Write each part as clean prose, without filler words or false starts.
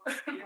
Good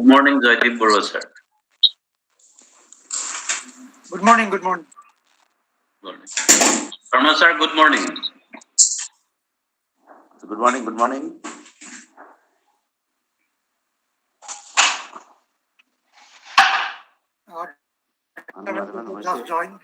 morning, Joydeep Burrow, sir. Good morning, good morning. Good morning. Sharma, sir, good morning. Good morning, good morning. Just joined.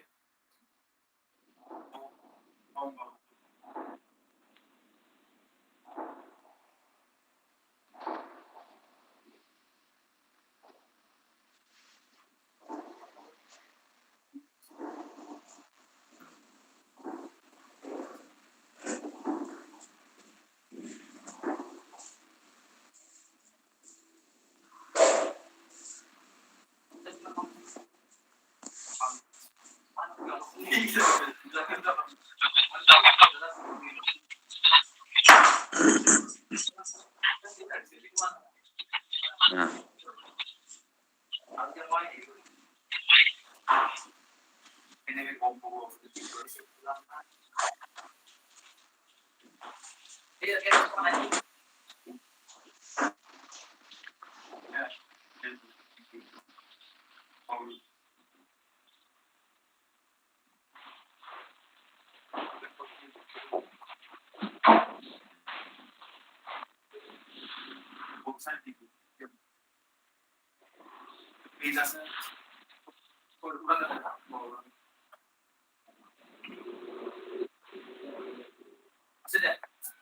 Yeah.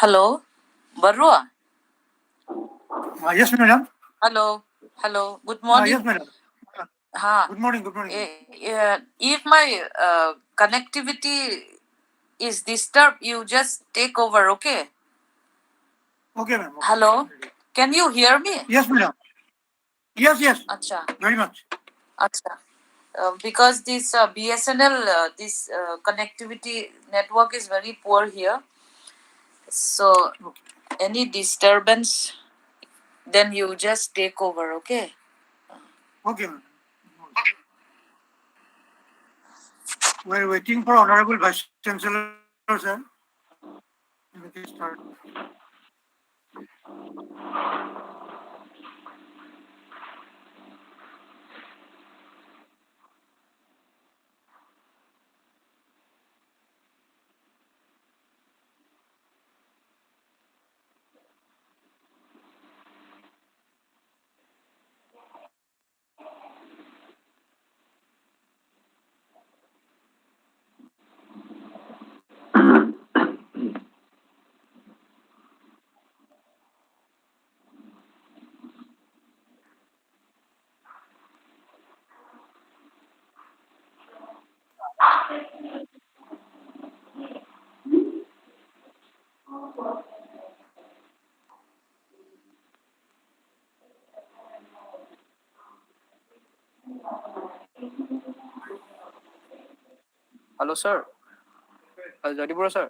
Hello, Barua. Yes, madam. Hello, hello. Good morning. Yes, madam. Ha. Good morning. Good morning. If my connectivity is disturbed, you just take over, okay? Okay, ma'am. Okay. Hello, can you hear me? Yes, madam. Yes, yes. Acha, Very much. acha. Because this BSNL, this connectivity network is very poor here. So, Okay. any disturbance, then you just take over, okay? Okay, ma'am. We're waiting for Honorable Vice Chancellor, sir. We can start. Hello, sir. Jadipura, sir.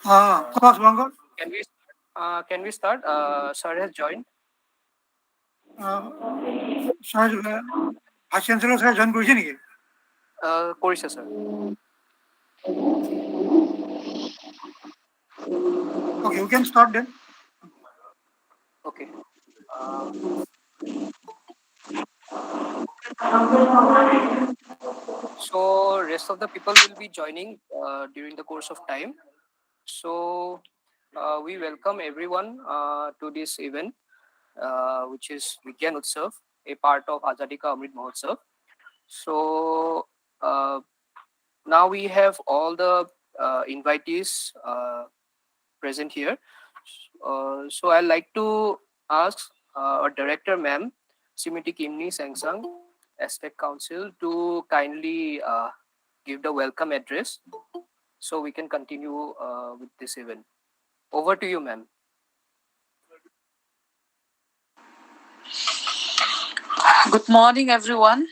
First, Bengal. Can we start? Sir has joined. Sir, Vice Chancellor, sir, join কৰিছে নেকি? কৰিছে, sir. Okay, we can start then. Okay. So rest of the people will be joining during the course of time. So we welcome everyone to this event, which is Vigyan Utsav, a part of Azadi Ka Amrit Mahotsav. So now we have all the invitees present here. So I'd like to ask our director, ma'am, Srimati Kimnei Changsan, ASTE Council, to kindly give the welcome address so we can continue with this event. Over to you, ma'am. Good morning, everyone.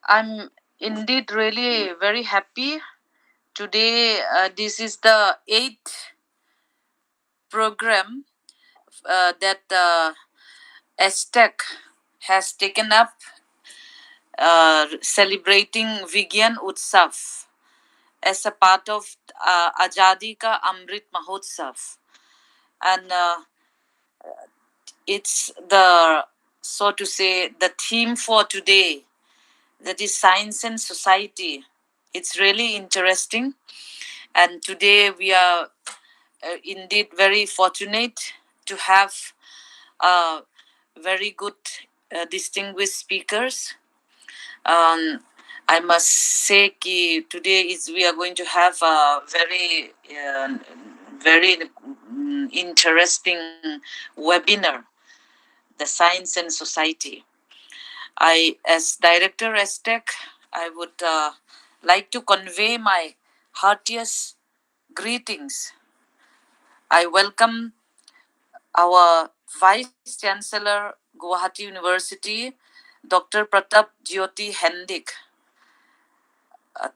I'm indeed really very happy. Today, this is the 8th program that ASTEC has taken up celebrating Vigyan Utsav as a part of Azadi Ka Amrit Mahotsav. And it's the, so to say, the theme for today, that is science and society. It's really interesting. And today we are indeed very fortunate to have very good distinguished speakers. I must say that today we are going to have a very interesting webinar, the science and society. As director ASTEC, I would like to convey my heartiest greetings. I welcome our Vice Chancellor, Guwahati University, Dr. Pratap Jyoti Hendik.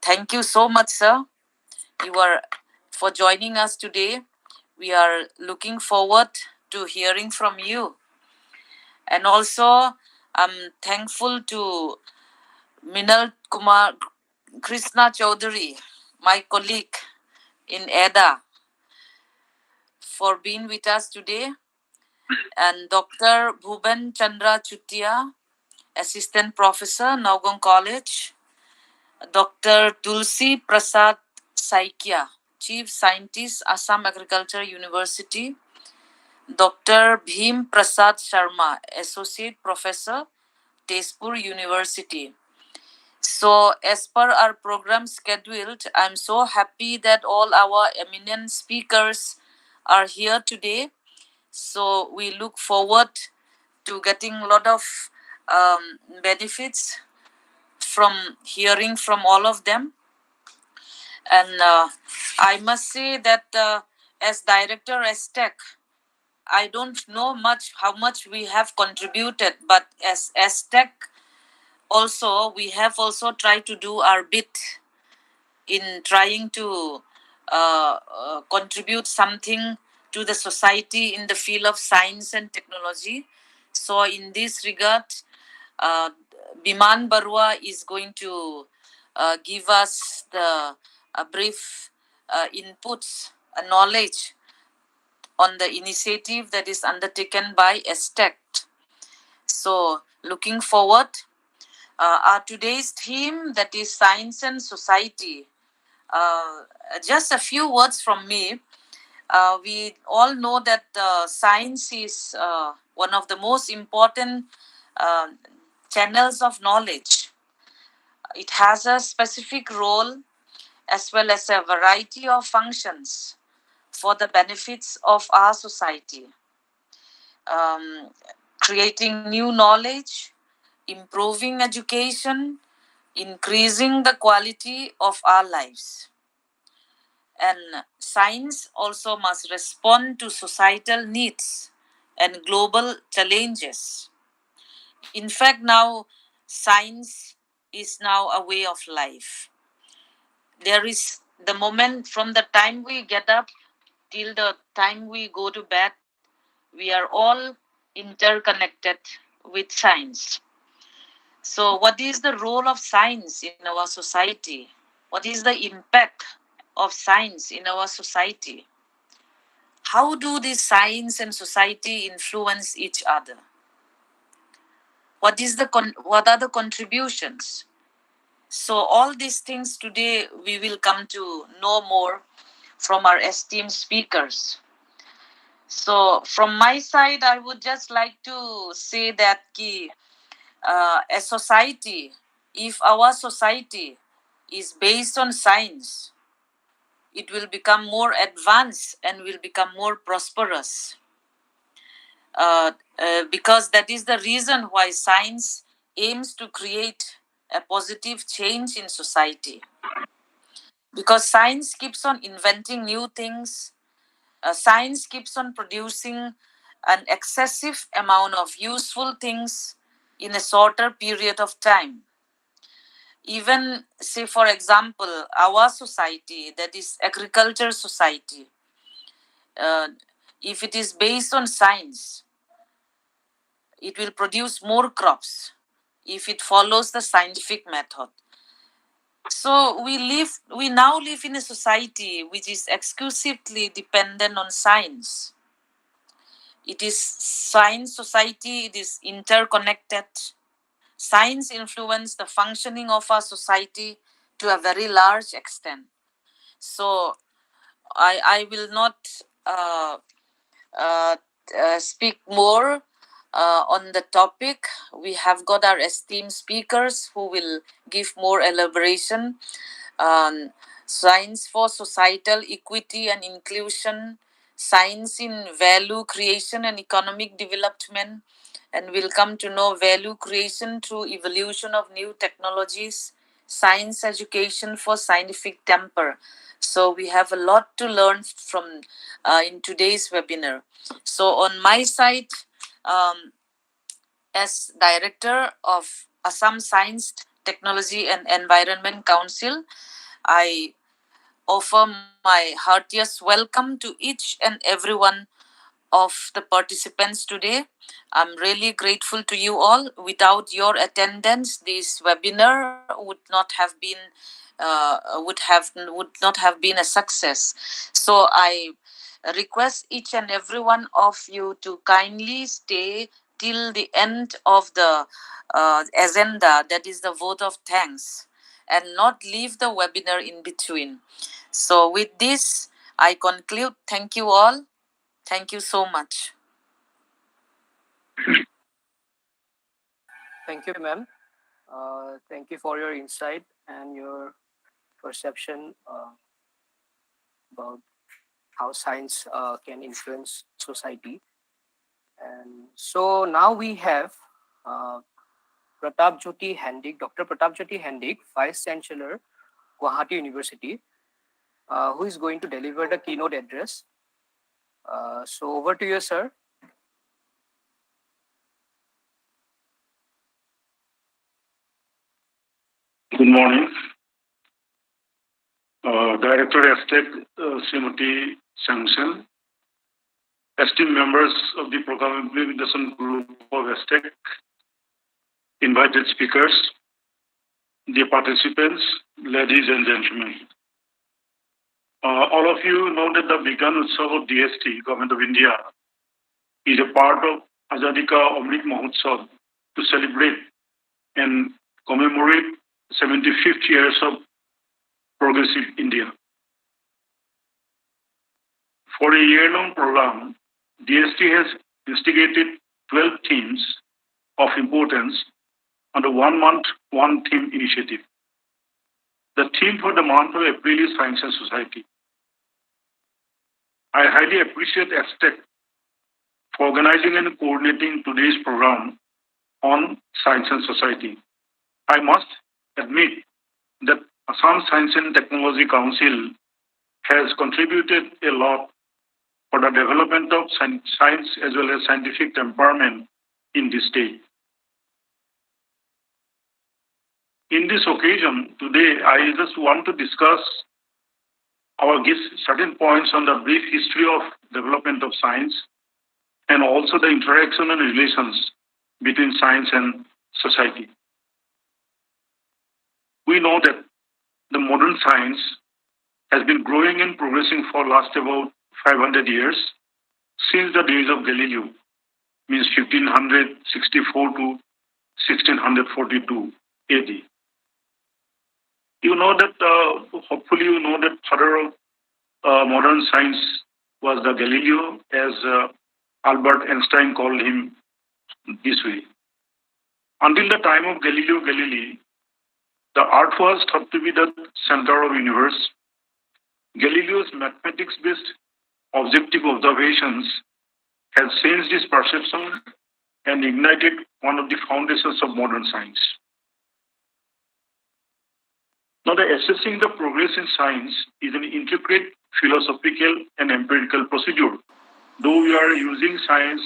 Thank you so much, sir. You are for joining us today. We are looking forward to hearing from you. And also, I'm thankful to Minal Kumar Krishna Chaudhary, my colleague in EDA, for being with us today. And Dr. Bhuban Chandra Chutia, Assistant Professor, Naugong College. Dr. Tulsi Prasad Saikia, Chief Scientist, Assam Agriculture University. Dr. Bhim Prasad Sharma, Associate Professor, Tezpur University. So, as per our program scheduled, I'm so happy that all our eminent speakers are here today. So, we look forward to getting a lot of benefits from hearing from all of them. And I must say that as director ASTE, I don't know much how much we have contributed, but as ASTE also, we have also tried to do our bit in trying to contribute something to the society in the field of science and technology. So in this regard, uh, Biman Barua is going to give us the brief inputs, knowledge on the initiative that is undertaken by ASTE. So looking forward, our today's theme, that is science and society. Just a few words from me. We all know that science is one of the most important uh, channels of knowledge. It has a specific role as well as a variety of functions for the benefits of our society, um, creating new knowledge, improving education, increasing the quality of our lives. And science also must respond to societal needs and global challenges. In fact, now science is now a way of life. There is the moment from the time we get up till the time we go to bed, we are all interconnected with science. So, what is the role of science in our society? What is the impact of science in our society? How do this science and society influence each other? What are the contributions? So all these things today we will come to know more from our esteemed speakers. So from my side, I would just like to say that a society, if our society is based on science, it will become more advanced and will become more prosperous. Because that is the reason why science aims to create a positive change in society. Because science keeps on inventing new things, science keeps on producing an excessive amount of useful things in a shorter period of time. Even, say, for example, our society, that is agriculture society, if it is based on science, it will produce more crops if it follows the scientific method. So we now live in a society which is exclusively dependent on science. It is science society, it is interconnected. Science influences the functioning of our society to a very large extent. So I will not uh, uh, speak more on the topic. We have got our esteemed speakers who will give more elaboration on science for societal equity and inclusion, science in value creation and economic development, and we'll come to know value creation through evolution of new technologies, science education for scientific temper. So we have a lot to learn from in today's webinar. So on my side, um, as director of Assam Science, Technology and Environment Council, I offer my heartiest welcome to each and every one of the participants today. I'm really grateful to you all. Without your attendance, this webinar would not have been a success. So I request each and every one of you to kindly stay till the end of the agenda, that is the vote of thanks, and not leave the webinar in between. So with this, I conclude. Thank you all. Thank you so much. Thank you, ma'am. Thank you for your insight and your perception about how science can influence society. And so now we have uh, Pratap Jyoti Handik, Dr. Pratap Jyoti Handik, Vice Chancellor, Guwahati University, who is going to deliver the keynote address. So over to you, sir. Good morning. Director ASTE, Srimati Changsan, esteemed members of the program implementation group of ASTE, invited speakers, dear participants, ladies and gentlemen. All of you know that the Vigyan Utsav of DST, Government of India, is a part of Azadi Ka Amrit Mahotsav to celebrate and commemorate 75th years of progressive India. For a year-long program, DST has instigated 12 themes of importance under 1 month, 1 theme initiative. The theme for the month of April is Science and Society. I highly appreciate ASTE for organizing and coordinating today's program on Science and Society. I must admit that Assam Science and Technology Council has contributed a lot for the development of science as well as scientific temperament in this state. In this occasion, today, I just want to discuss or give certain points on the brief history of development of science and also the interaction and relations between science and society. We know that the modern science has been growing and progressing for last about 500 years since the days of Galileo, means 1564 to 1642 AD. You know that, hopefully you know that father of modern science was the Galileo, as Albert Einstein called him this way. Until the time of Galileo Galilei, the Earth was thought to be the center of the universe. Galileo's mathematics-based objective observations has changed this perception and ignited one of the foundations of modern science. Now, assessing the progress in science is an intricate philosophical and empirical procedure. Though we are using science,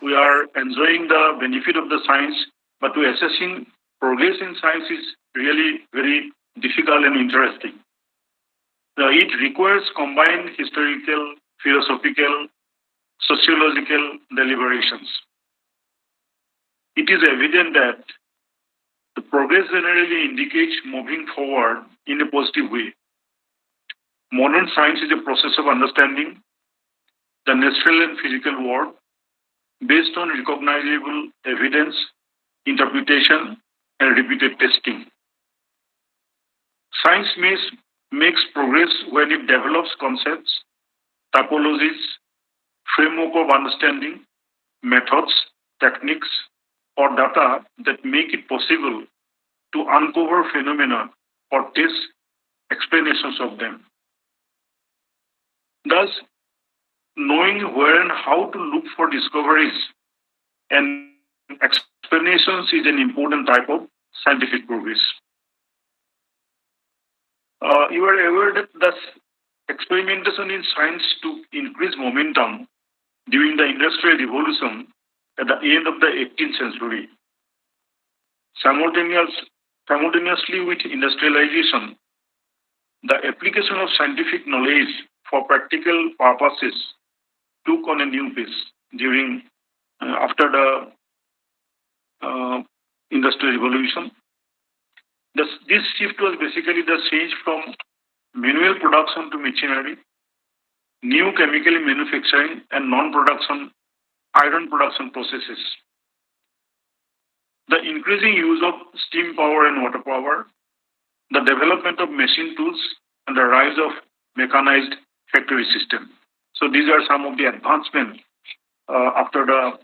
we are enjoying the benefit of the science, but to assessing progress in science is really very difficult and interesting. It requires combined historical, philosophical, sociological deliberations. It is evident that the progress generally indicates moving forward in a positive way. Modern science is a process of understanding the natural and physical world based on recognizable evidence, interpretation, and repeated testing. Science makes progress when it develops concepts, typologies, framework of understanding, methods, techniques, or data that make it possible to uncover phenomena or test explanations of them. Thus, knowing where and how to look for discoveries and explanations is an important type of scientific progress. You are aware that thus experimentation in science took increased momentum during the Industrial Revolution at the end of the 18th century. Simultaneously with industrialization, the application of scientific knowledge for practical purposes took on a new pace during after the Industrial Revolution. This shift was basically the change from manual production to machinery, new chemical manufacturing, and non-production iron production processes. The increasing use of steam power and water power, the development of machine tools, and the rise of mechanized factory system. So these are some of the advancements after the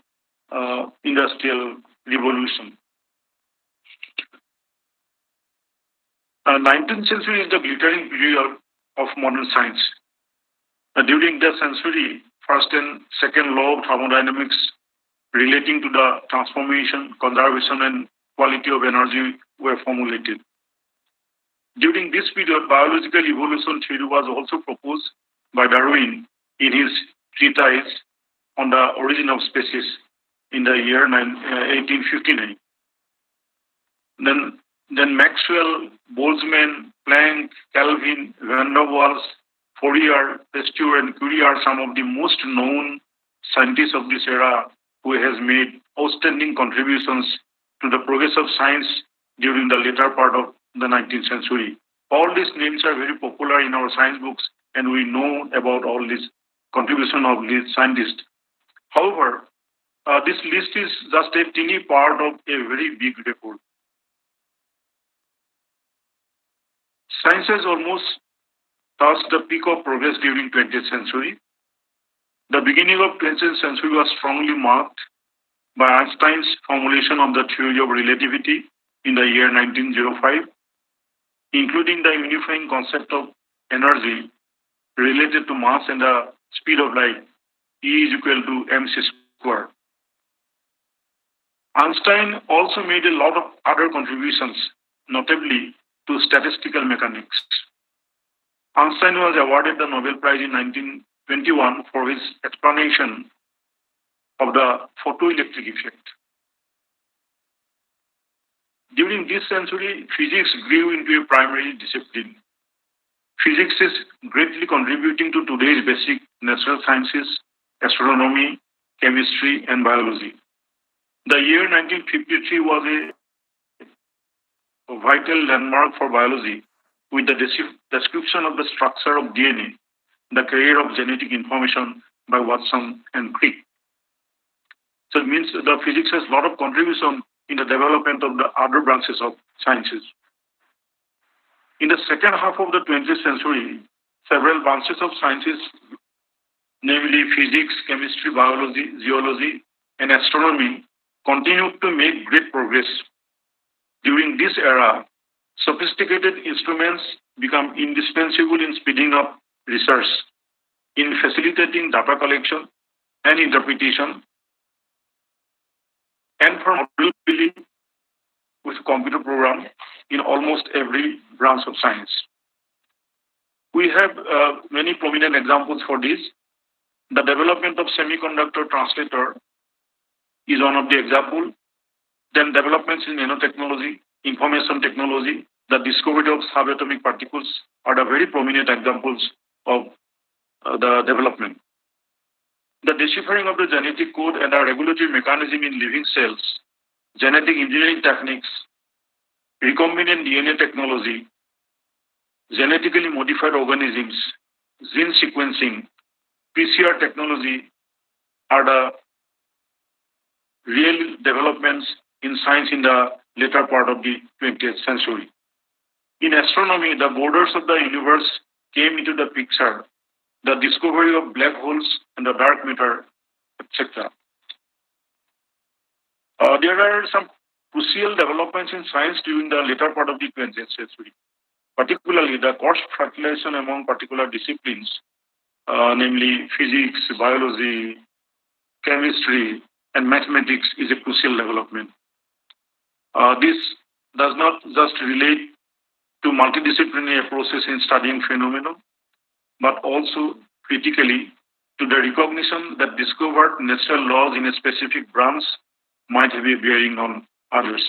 Industrial Revolution. 19th century is the glittering period of modern science. During the century, first and second law of thermodynamics relating to the transformation, conservation, and quality of energy were formulated. During this period, biological evolution theory was also proposed by Darwin in his treatise on the origin of species in the year 1859. Then Maxwell, Boltzmann, Planck, Kelvin, Van der Waals, Fourier, Pasteur, and Curie are some of the most known scientists of this era who has made outstanding contributions to the progress of science during the later part of the 19th century. All these names are very popular in our science books, and we know about all this contribution of these scientists. However, this list is just a teeny part of a very big record. Science has almost touched the peak of progress during 20th century. The beginning of 20th century was strongly marked by Einstein's formulation of the theory of relativity in the year 1905, including the unifying concept of energy related to mass and the speed of light, E is equal to mc squared. Einstein also made a lot of other contributions, notably to statistical mechanics. Einstein was awarded the Nobel Prize in 1921 for his explanation of the photoelectric effect. During this century, physics grew into a primary discipline. Physics is greatly contributing to today's basic natural sciences, astronomy, chemistry, and biology. The year 1953 was a vital landmark for biology with the description of the structure of DNA, the carrier of genetic information by Watson and Crick. So it means the physics has a lot of contribution in the development of the other branches of sciences. In the second half of the 20th century, several branches of sciences, namely physics, chemistry, biology, geology, and astronomy, continued to make great progress. During this era, sophisticated instruments become indispensable in speeding up research, in facilitating data collection and interpretation, and for model building with computer program in almost every branch of science. We have many prominent examples for this. The development of semiconductor translator is one of the examples. Then developments in nanotechnology, information technology, the discovery of subatomic particles are the very prominent examples of the development. The deciphering of the genetic code and the regulatory mechanism in living cells, genetic engineering techniques, recombinant DNA technology, genetically modified organisms, gene sequencing, PCR technology are the real developments in science in the later part of the 20th century. In astronomy, the borders of the universe came into the picture, the discovery of black holes and the dark matter, etc. There are some crucial developments in science during the later part of the 20th century, particularly the cross-fertilization among particular disciplines, namely physics, biology, chemistry, and mathematics is a crucial development. This does not just relate to multidisciplinary approaches in studying phenomena, but also critically to the recognition that discovered natural laws in a specific branch might have a bearing on others.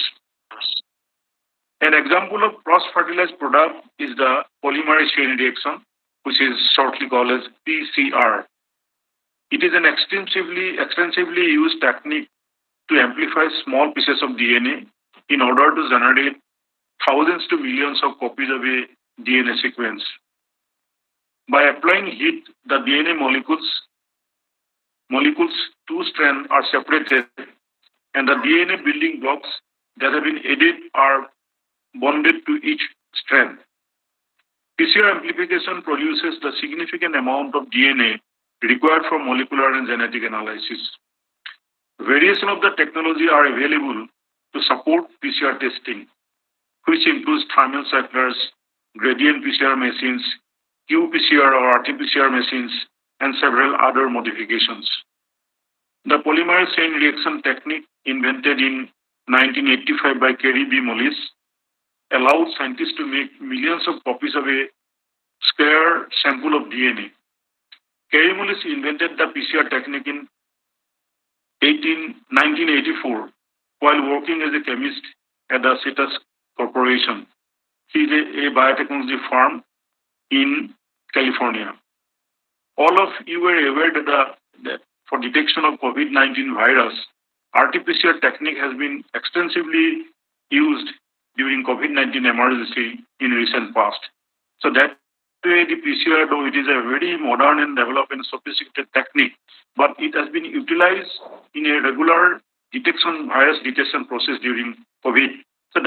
An example of cross-fertilized product is the polymerase chain reaction, which is shortly called as PCR. It is an extensively used technique to amplify small pieces of DNA in order to generate thousands to millions of copies of a DNA sequence. By applying heat, the DNA molecules two strands are separated, and the DNA building blocks that have been added are bonded to each strand. PCR amplification produces the significant amount of DNA required for molecular and genetic analysis. Variations of the technology are available to support PCR testing, which includes thermal cyclers, gradient PCR machines, qPCR or RT-PCR machines, and several other modifications. The polymerase chain reaction technique invented in 1985 by Kerry B. Mullis allowed scientists to make millions of copies of a square sample of DNA. Kerry Mullis invented the PCR technique in 1984 while working as a chemist at the Cetus Corporation. He is a biotechnology firm in California. All of you were aware that for detection of COVID-19 virus, RT-PCR technique has been extensively used during COVID-19 emergency in recent past. So that way the PCR, though it is a very modern and developed and sophisticated technique, but it has been utilized in a regular virus detection process during COVID. So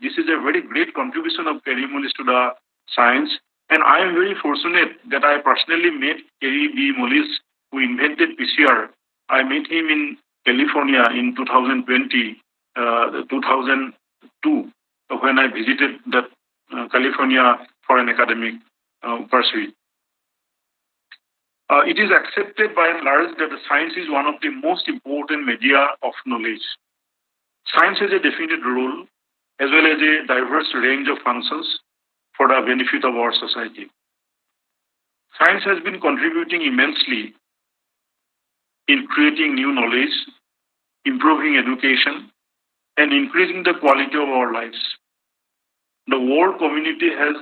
this is a very great contribution of Kerry Mullis to the science. And I am very fortunate that I personally met Kerry B. Mullis, who invented PCR. I met him in California in 2002, when I visited California for an academic pursuit. It is accepted by and large that the science is one of the most important media of knowledge. Science has a definite role as well as a diverse range of functions for the benefit of our society. Science has been contributing immensely in creating new knowledge, improving education, and increasing the quality of our lives. The world community has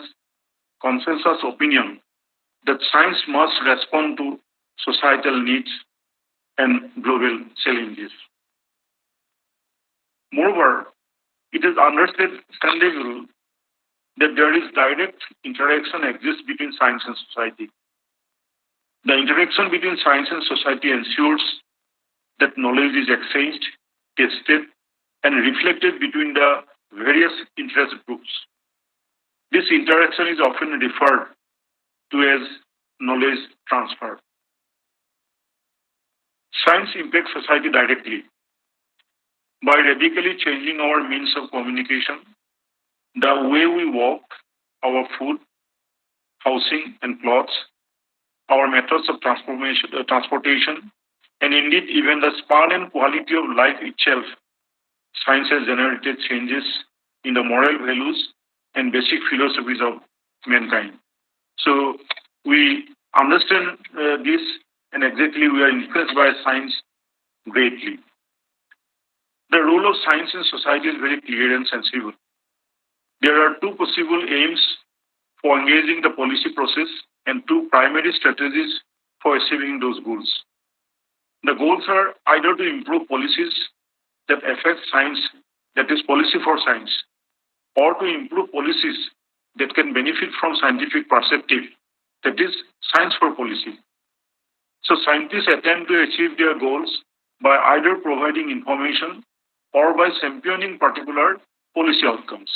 consensus opinion that science must respond to societal needs and global challenges. Moreover, it is understandable that there is direct interaction exists between science and society. The interaction between science and society ensures that knowledge is exchanged, tested, and reflected between the various interest groups. This interaction is often referred to as knowledge transfer. Science impacts society directly by radically changing our means of communication, the way we walk, our food, housing, and clothes, our methods of transportation, and indeed even the span and quality of life itself. Science has generated changes in the moral values and basic philosophies of mankind. So we understand this, and exactly we are influenced by science greatly. The role of science in society is very clear and sensible. There are two possible aims for engaging the policy process and two primary strategies for achieving those goals. The goals are either to improve policies that affect science, that is policy for science, or to improve policies that can benefit from scientific perspective, that is science for policy. So scientists attempt to achieve their goals by either providing information or by championing particular policy outcomes.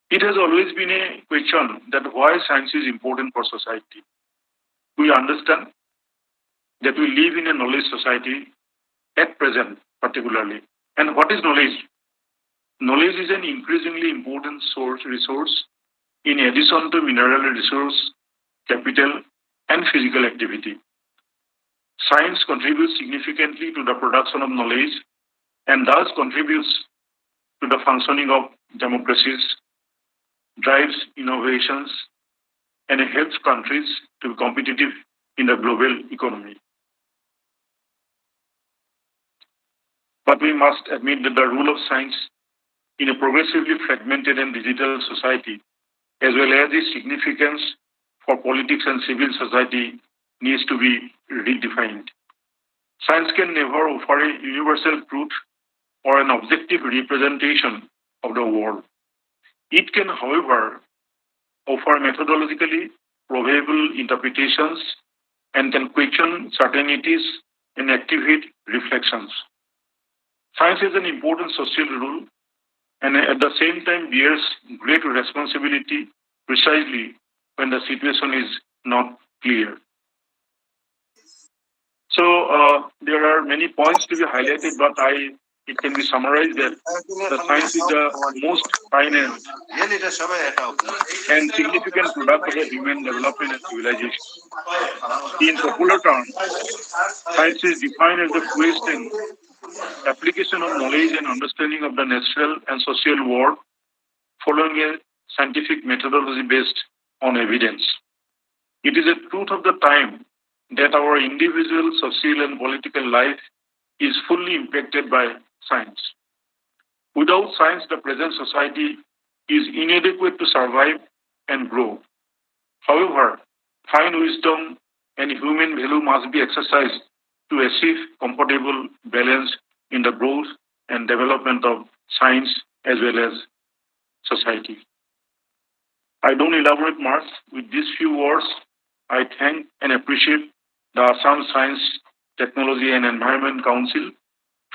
It has always been a question that why science is important for society. We understand that we live in a knowledge society at present particularly. And what is knowledge? Knowledge is an increasingly important resource in addition to mineral resource, capital, and physical activity. Science contributes significantly to the production of knowledge and thus contributes to the functioning of democracies, drives innovations, and helps countries to be competitive in the global economy. But we must admit that the role of science in a progressively fragmented and digital society, as well as its significance for politics and civil society, needs to be redefined. Science can never offer a universal truth or an objective representation of the world. It can, however, offer methodologically probable interpretations and can question certainties and activate reflections. Science is an important social role and at the same time bears great responsibility precisely when the situation is not clear. So there are many points to be highlighted, but I it can be summarized that the science is the most final and significant product of the human development and civilization. In popular terms, science is defined as the quest and application of knowledge and understanding of the natural and social world following a scientific methodology based on evidence. It is a truth of the time that our individual, social, and political life is fully impacted by science. Without science, the present society is inadequate to survive and grow. However, fine wisdom and human value must be exercised to achieve comfortable balance in the growth and development of science as well as society. I don't elaborate much. With these few words, I thank and appreciate the Assam Science, Technology and Environment Council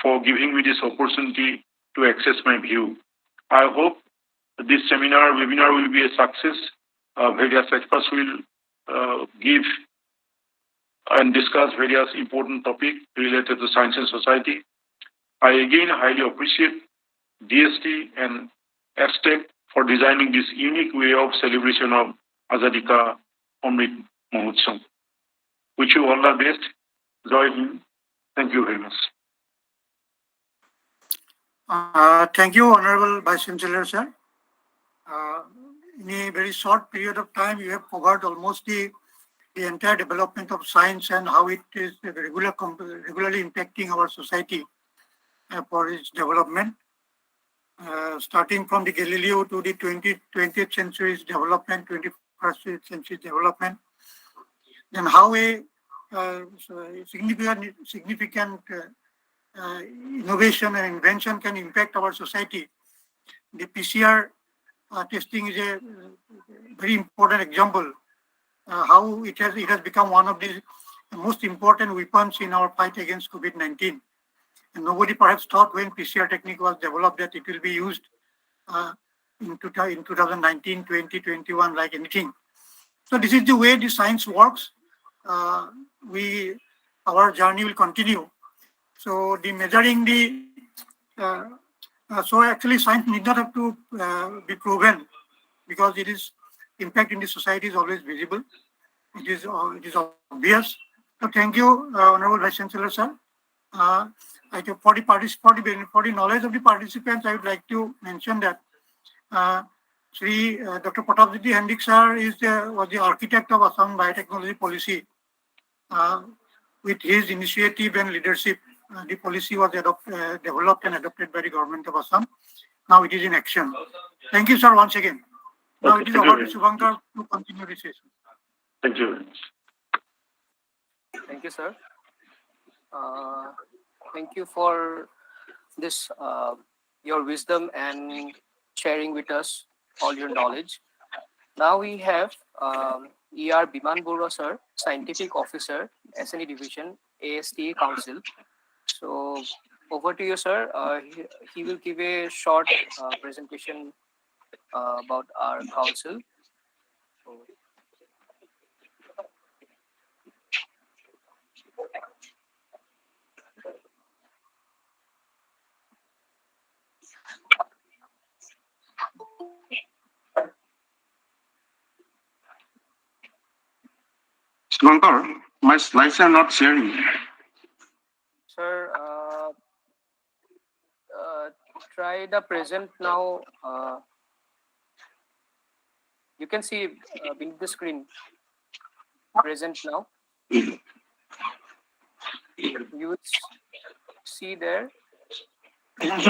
for giving me this opportunity to express my view. I hope this webinar will be a success. Various experts will give and discuss various important topics related to science and society. I again highly appreciate DST and ASTE for designing this unique way of celebration of Azadi Ka Amrit Mahotsav. Wish you all the best. Joy Hind. Thank you very much. Thank you, Honorable Vice Chancellor, sir. In a very short period of time, you have covered almost the entire development of science and how it is regularly impacting our society for its development, starting from the Galileo to the 20th century's development, 21st century's development, then how a significant innovation and invention can impact our society. The PCR testing is a very important example. How it has become one of the most important weapons in our fight against COVID-19. And nobody perhaps thought when PCR technique was developed that it will be used in 2019, 2021, like anything. So this is the way the science works. Our journey will continue. So the measuring so actually science need not have to be proven because it is impact in the society is always visible. It is obvious. So thank you, Honorable Vice Chancellor, sir. For the knowledge of the participants, I would like to mention that Dr. Pratapjyoti Hendik sir was the architect of Assam biotechnology policy. With his initiative and leadership, the policy was developed and adopted by the government of Assam. Now it is in action. Thank you, sir, once again. Now it is over to Shubhankar to continue the session. Thank you very much. Thank you, sir. Thank you for this, your wisdom and sharing with us all your knowledge. Now we have ER Biman Bora, sir, Scientific Officer, SNE Division, ASTE Council. So over to you, sir. He will give a short presentation about our council. Shubhankar, my slides are not sharing. Sir, try the present now. You can see beneath the screen. Present now. You will see there. Yes,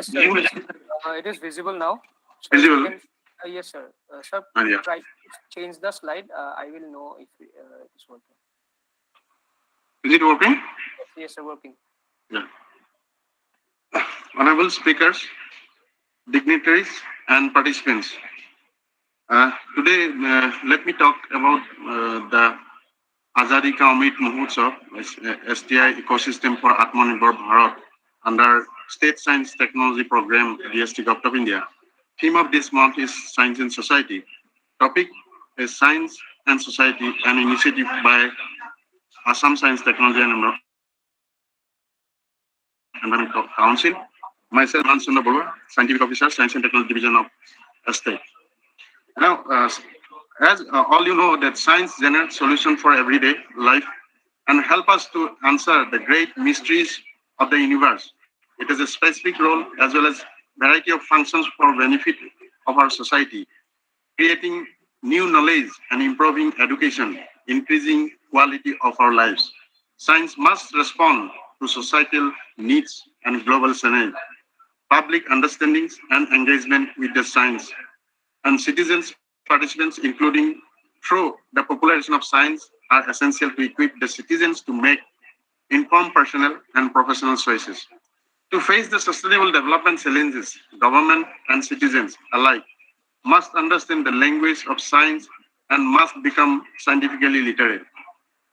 sir. It is visible now. So Visible? Yes, sir. Sir, Yeah. try to change the slide. I will know if it is working. Is it working? Yes, sir, working. Yeah. Honorable speakers, dignitaries, and participants. Today, let me talk about the Azadi Ka Amrit Mahotsav, STI ecosystem for Atmanirbhar Bharat, under State Science Technology Program, DST Government of India. Theme of this month is Science and Society. Topic is Science and Society, an initiative by Assam Science Technology and Environment Council. Myself, Changsan, Scientific Officer, Science and Technology Division of ASTE. Now, as all you know, that science generates solutions for everyday life and help us to answer the great mysteries of the universe. It has a specific role as well as variety of functions for benefit of our society, creating new knowledge and improving education, increasing quality of our lives. Science must respond to societal needs and global scenario. Public understandings and engagement with the science and citizens participants, including through the popularization of science, are essential to equip the citizens to make informed personal and professional choices. To face the sustainable development challenges, government and citizens alike must understand the language of science and must become scientifically literate.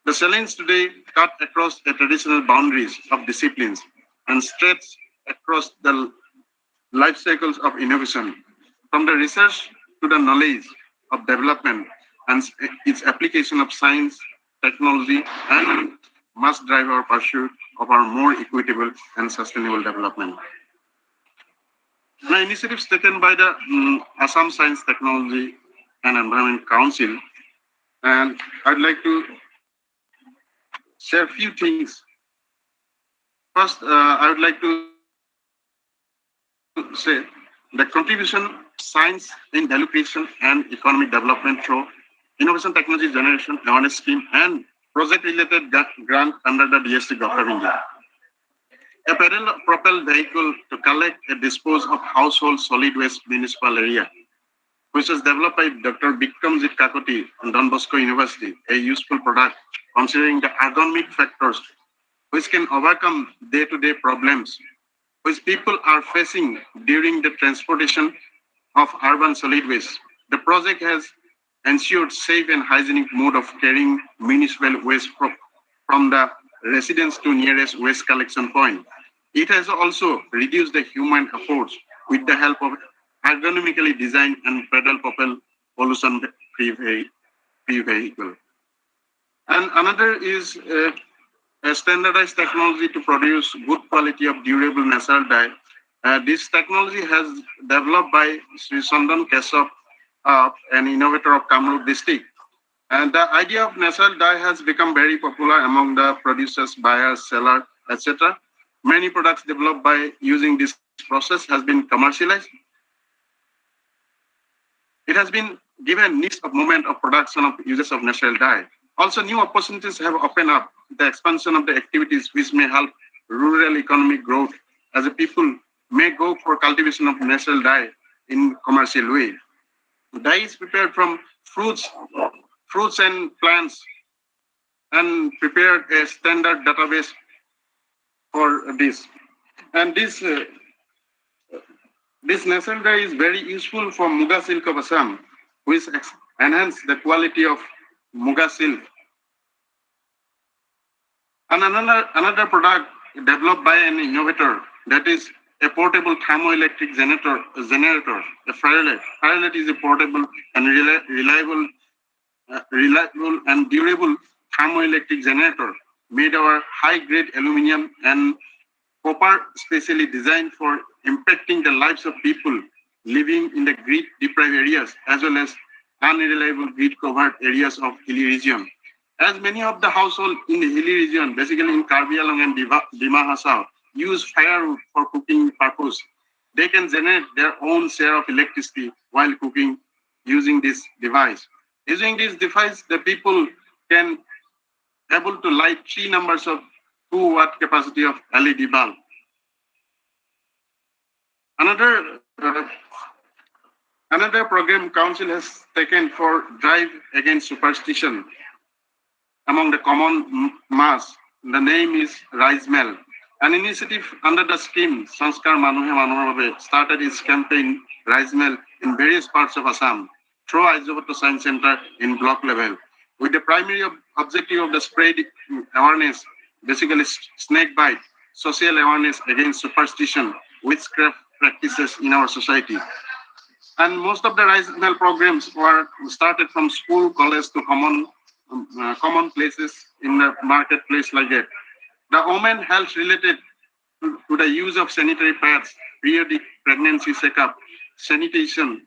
The challenge today cut across the traditional boundaries of disciplines and stretch across the life cycles of innovation, from the research to the knowledge of development and its application of science, technology, and must drive our pursuit of our more equitable and sustainable development. Now, initiatives taken by the Assam Science Technology and Environment Council, and I'd like to share a few things. First, I would like to say the contribution science in value creation and economic development through innovation technology generation awareness scheme and project-related grant under the DST Government of India. A parallel propelled vehicle to collect and dispose of household solid waste municipal area, which was developed by Dr. Bikramjit Kakoti and Don Bosco University, a useful product considering the ergonomic factors which can overcome day-to-day problems which people are facing during the transportation of urban solid waste. The project has ensured safe and hygienic mode of carrying municipal waste from the residence to nearest waste collection point. It has also reduced the human efforts with the help of ergonomically designed and pedal-propelled pollution-free vehicle. And another is a standardized technology to produce good quality of durable natural dye. This technology has developed by Sri Sandan Keshav, an innovator of Kamrup district. And the idea of natural dye has become very popular among the producers, buyers, sellers, etc. Many products developed by using this process has been commercialized. It has been given niche of moment of production of uses of natural dye. Also, new opportunities have opened up the expansion of the activities which may help rural economic growth as a people may go for cultivation of natural dye in commercial way. Dye is prepared from fruits and plants and prepared a standard database for this. And this natural dye is very useful for Muga silk of Assam, which enhance the quality of Muga silk. And another product developed by an innovator, that is a portable thermoelectric generator, a Firelite. Firelite is a portable and reliable and durable thermoelectric generator made of high-grade aluminum and copper, specially designed for impacting the lives of people living in the grid-deprived areas as well as unreliable grid-covered areas of hilly region. As many of the households in the hilly region, basically in Karbi Anglong and Dima Hasao, use firewood for cooking purpose, they can generate their own share of electricity while cooking using this device. Using this device, the people can able to light 3 numbers of 2-watt capacity of LED bulb. Another program Council has taken for drive against superstition among the common mass. The name is Rise Mel. An initiative under the scheme Sanskar Manuhe Manuhe started its campaign Rise Mel in various parts of Assam through Aizabato Science Center in block level, with the primary objective of the spread awareness, basically snake bite, social awareness against superstition, witchcraft practices in our society. And most of the regional programs were started from school, college to common places in the marketplace like that. The women health related to the use of sanitary pads, periodic pregnancy checkup, sanitation,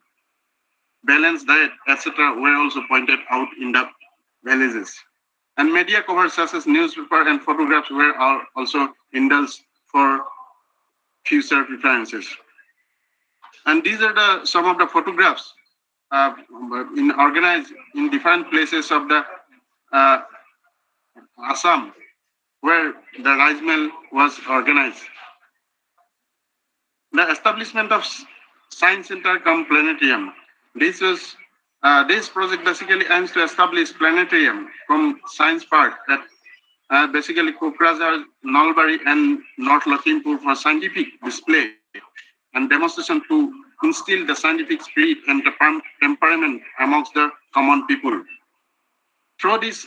balanced diet, etc. were also pointed out in the villages. And media covers such as newspaper and photographs were also indulged for future references. And these are some of the photographs organized in different places of the Assam, where the rice mill was organized. The establishment of Science Center cum Planetarium. This project basically aims to establish planetarium from Science Park at basically Kokrajhar, Nalbari, and North Lakhimpur for scientific display and demonstration to instill the scientific spirit and temperament amongst the common people. Through this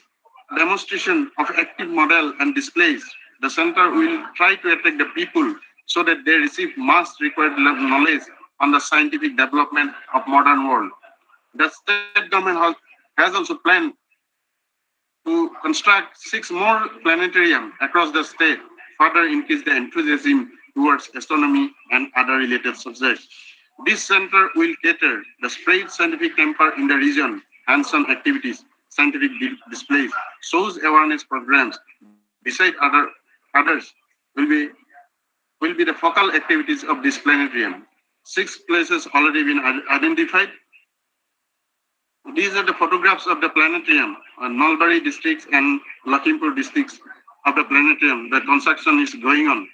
demonstration of active model and displays, the center will try to attract the people so that they receive much required knowledge on the scientific development of modern world. The state government has also planned to construct 6 more planetarium across the state, further increase the enthusiasm towards astronomy and other related subjects. This center will cater the spread scientific temper in the region, hands-on activities, scientific displays, shows awareness programs. Beside others will be the focal activities of this planetarium. 6 places already been identified. These are the photographs of the planetarium, Nalbari districts and Lakhimpur districts of the planetarium. The construction is going on.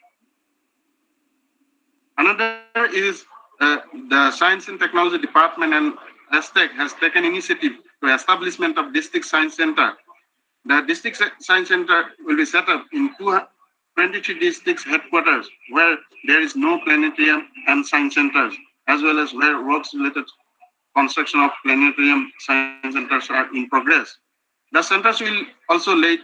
Another is the Science and Technology Department and ASTE has taken initiative to establishment of District Science Center. The District Science Center will be set up in 23 districts headquarters where there is no planetarium and science centers, as well as where works related construction of planetarium science centers are in progress. The centers will also lay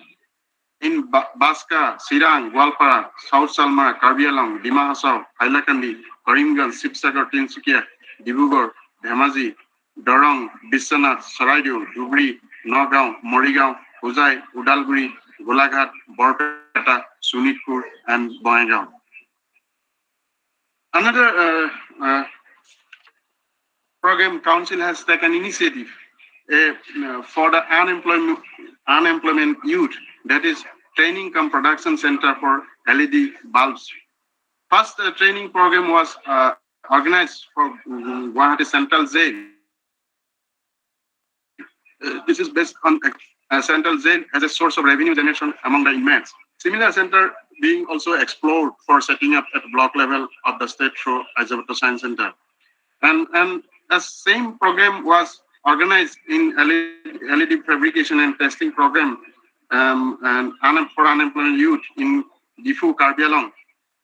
in Baska, Sirang, Gwalpara, South Salma, Karbi Anglong, Dima Hasao, Hailakandi, Karimganj, Sibsagar, Tinsukia, Dibrugarh, Dhemaji, Dorong, Biswanath, Saraidu, Dhubri, Nagaon, Morigaon, Huzai, Udalguri, Golaghat, Borpeta, Sunitpur, and Bongaigaon. Another program council has taken initiative for the unemployment youth, that is training cum production center for LED bulbs. First training program was organized for Guwahati Central Jail. This is based on Central Jail as a source of revenue generation among the inmates. Similar center being also explored for setting up at block level of the state through Ajabato Science Center. And the same program was organized in LED fabrication and testing program and for unemployed youth in Difu, Karbi Anglong.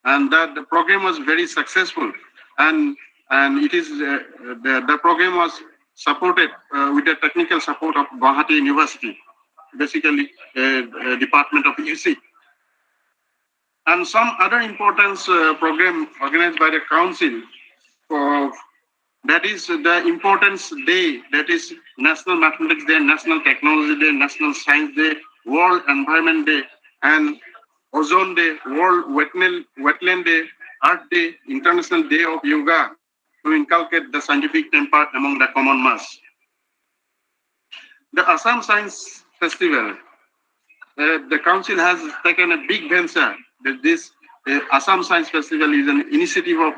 And the program was very successful. And it is the program was supported with the technical support of Guwahati University, basically Department of UC. And some other important program organized by the council that is the Importance Day, that is National Mathematics Day, National Technology Day, National Science Day, World Environment Day, and Ozone Day, World Wetland Day, Earth Day, International Day of Yoga, to inculcate the scientific temper among the common mass. The Assam Science Festival, the council has taken a big venture that this Assam Science Festival is an initiative of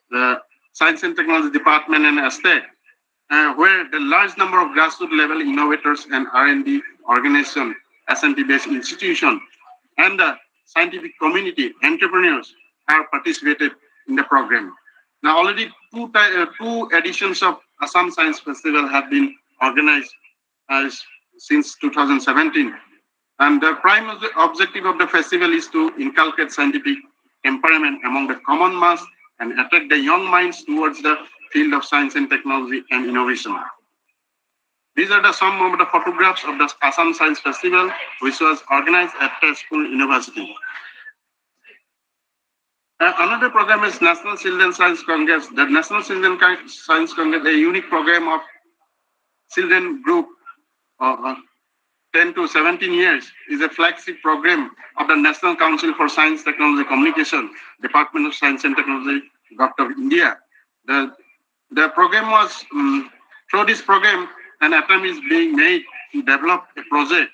the Science and Technology Department and ASTE, where the large number of grassroots level innovators and R&D organization, SSTP-based institution, and the scientific community, entrepreneurs have participated in the program. Now already two editions of Assam Science Festival have been organized since 2017. And the prime objective of the festival is to inculcate scientific temperament among the common mass and attract the young minds towards the field of science and technology and innovation. These are some of the photographs of the Assam Science Festival, which was organized at Tezpur University. Another program is National Children Science Congress. The National Children Science Congress, a unique program of children group 10 to 17 years, is a flagship program of the National Council for Science, Technology, Communication, Department of Science and Technology, Government of India. The program was, through this program, an attempt is being made to develop a project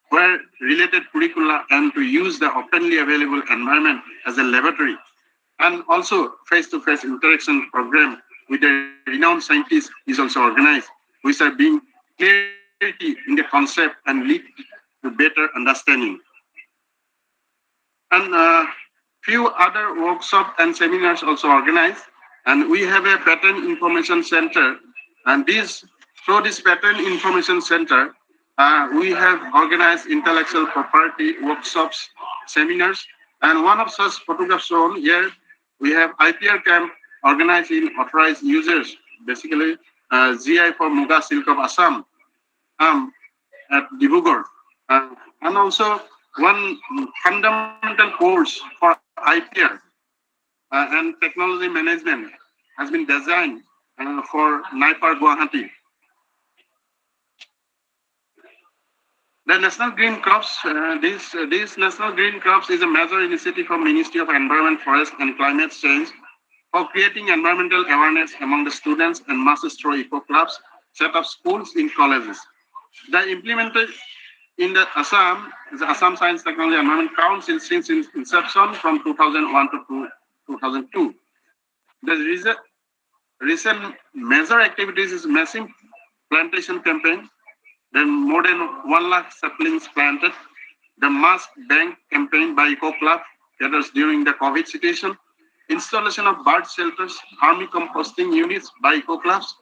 where related curricula and to use the openly available environment as a laboratory, and also face-to-face interaction program with the renowned scientists is also organized, which are being clarity in the concept and lead to better understanding. And few other workshops and seminars also organized. And we have a patent information center. And through this patent information center, we have organized intellectual property workshops, seminars, and one of such photographs shown here, we have IPR camp organized in authorized users, basically GI for Muga Silk of Assam at Dibrugarh, and also one fundamental course for IPR and technology management has been designed for NIPAR Guwahati. The National Green Crops, this National Green Crops is a major initiative from Ministry of Environment, Forest and Climate Change for creating environmental awareness among the students and masses through eco clubs, set up schools in colleges. The implemented in the Assam Science Technology Environment Council since its inception from 2001 to 2002. The recent major activities is massive plantation campaign, then more than 1 lakh saplings planted, the mass bank campaign by Eco Club gathers during the COVID situation, installation of bird shelters, army composting units by Eco Clubs,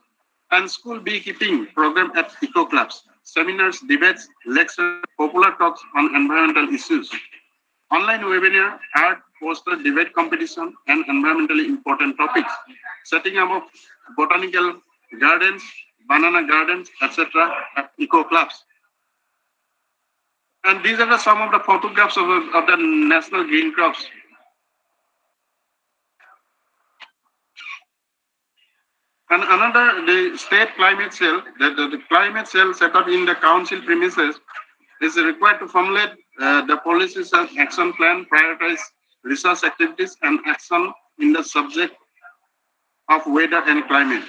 and school beekeeping program at Eco Clubs, seminars, debates, lectures, popular talks on environmental issues, online webinar, art, poster, debate competition, and environmentally important topics, setting up of botanical gardens, banana gardens, etc. at Eco Clubs. And these are some of the photographs of the National Green Crops. And another, the state climate cell, the climate cell set up in the council premises is required to formulate the policies and action plan, prioritize research activities and action in the subject of weather and climate.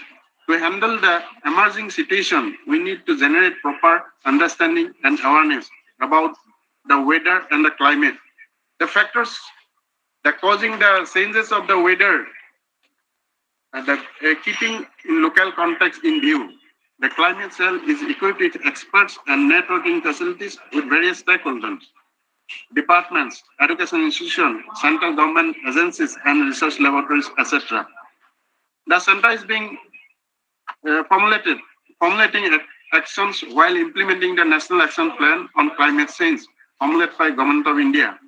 To handle the emerging situation, we need to generate proper understanding and awareness about the weather and the climate. The factors that causing the changes of the weather, keeping in local context in view. The climate cell is equipped with experts and networking facilities with various stakeholders, departments, education institutions, central government agencies, and research laboratories, etc. The center is being formulating actions while implementing the National Action Plan on Climate Change, formulated by Government of India.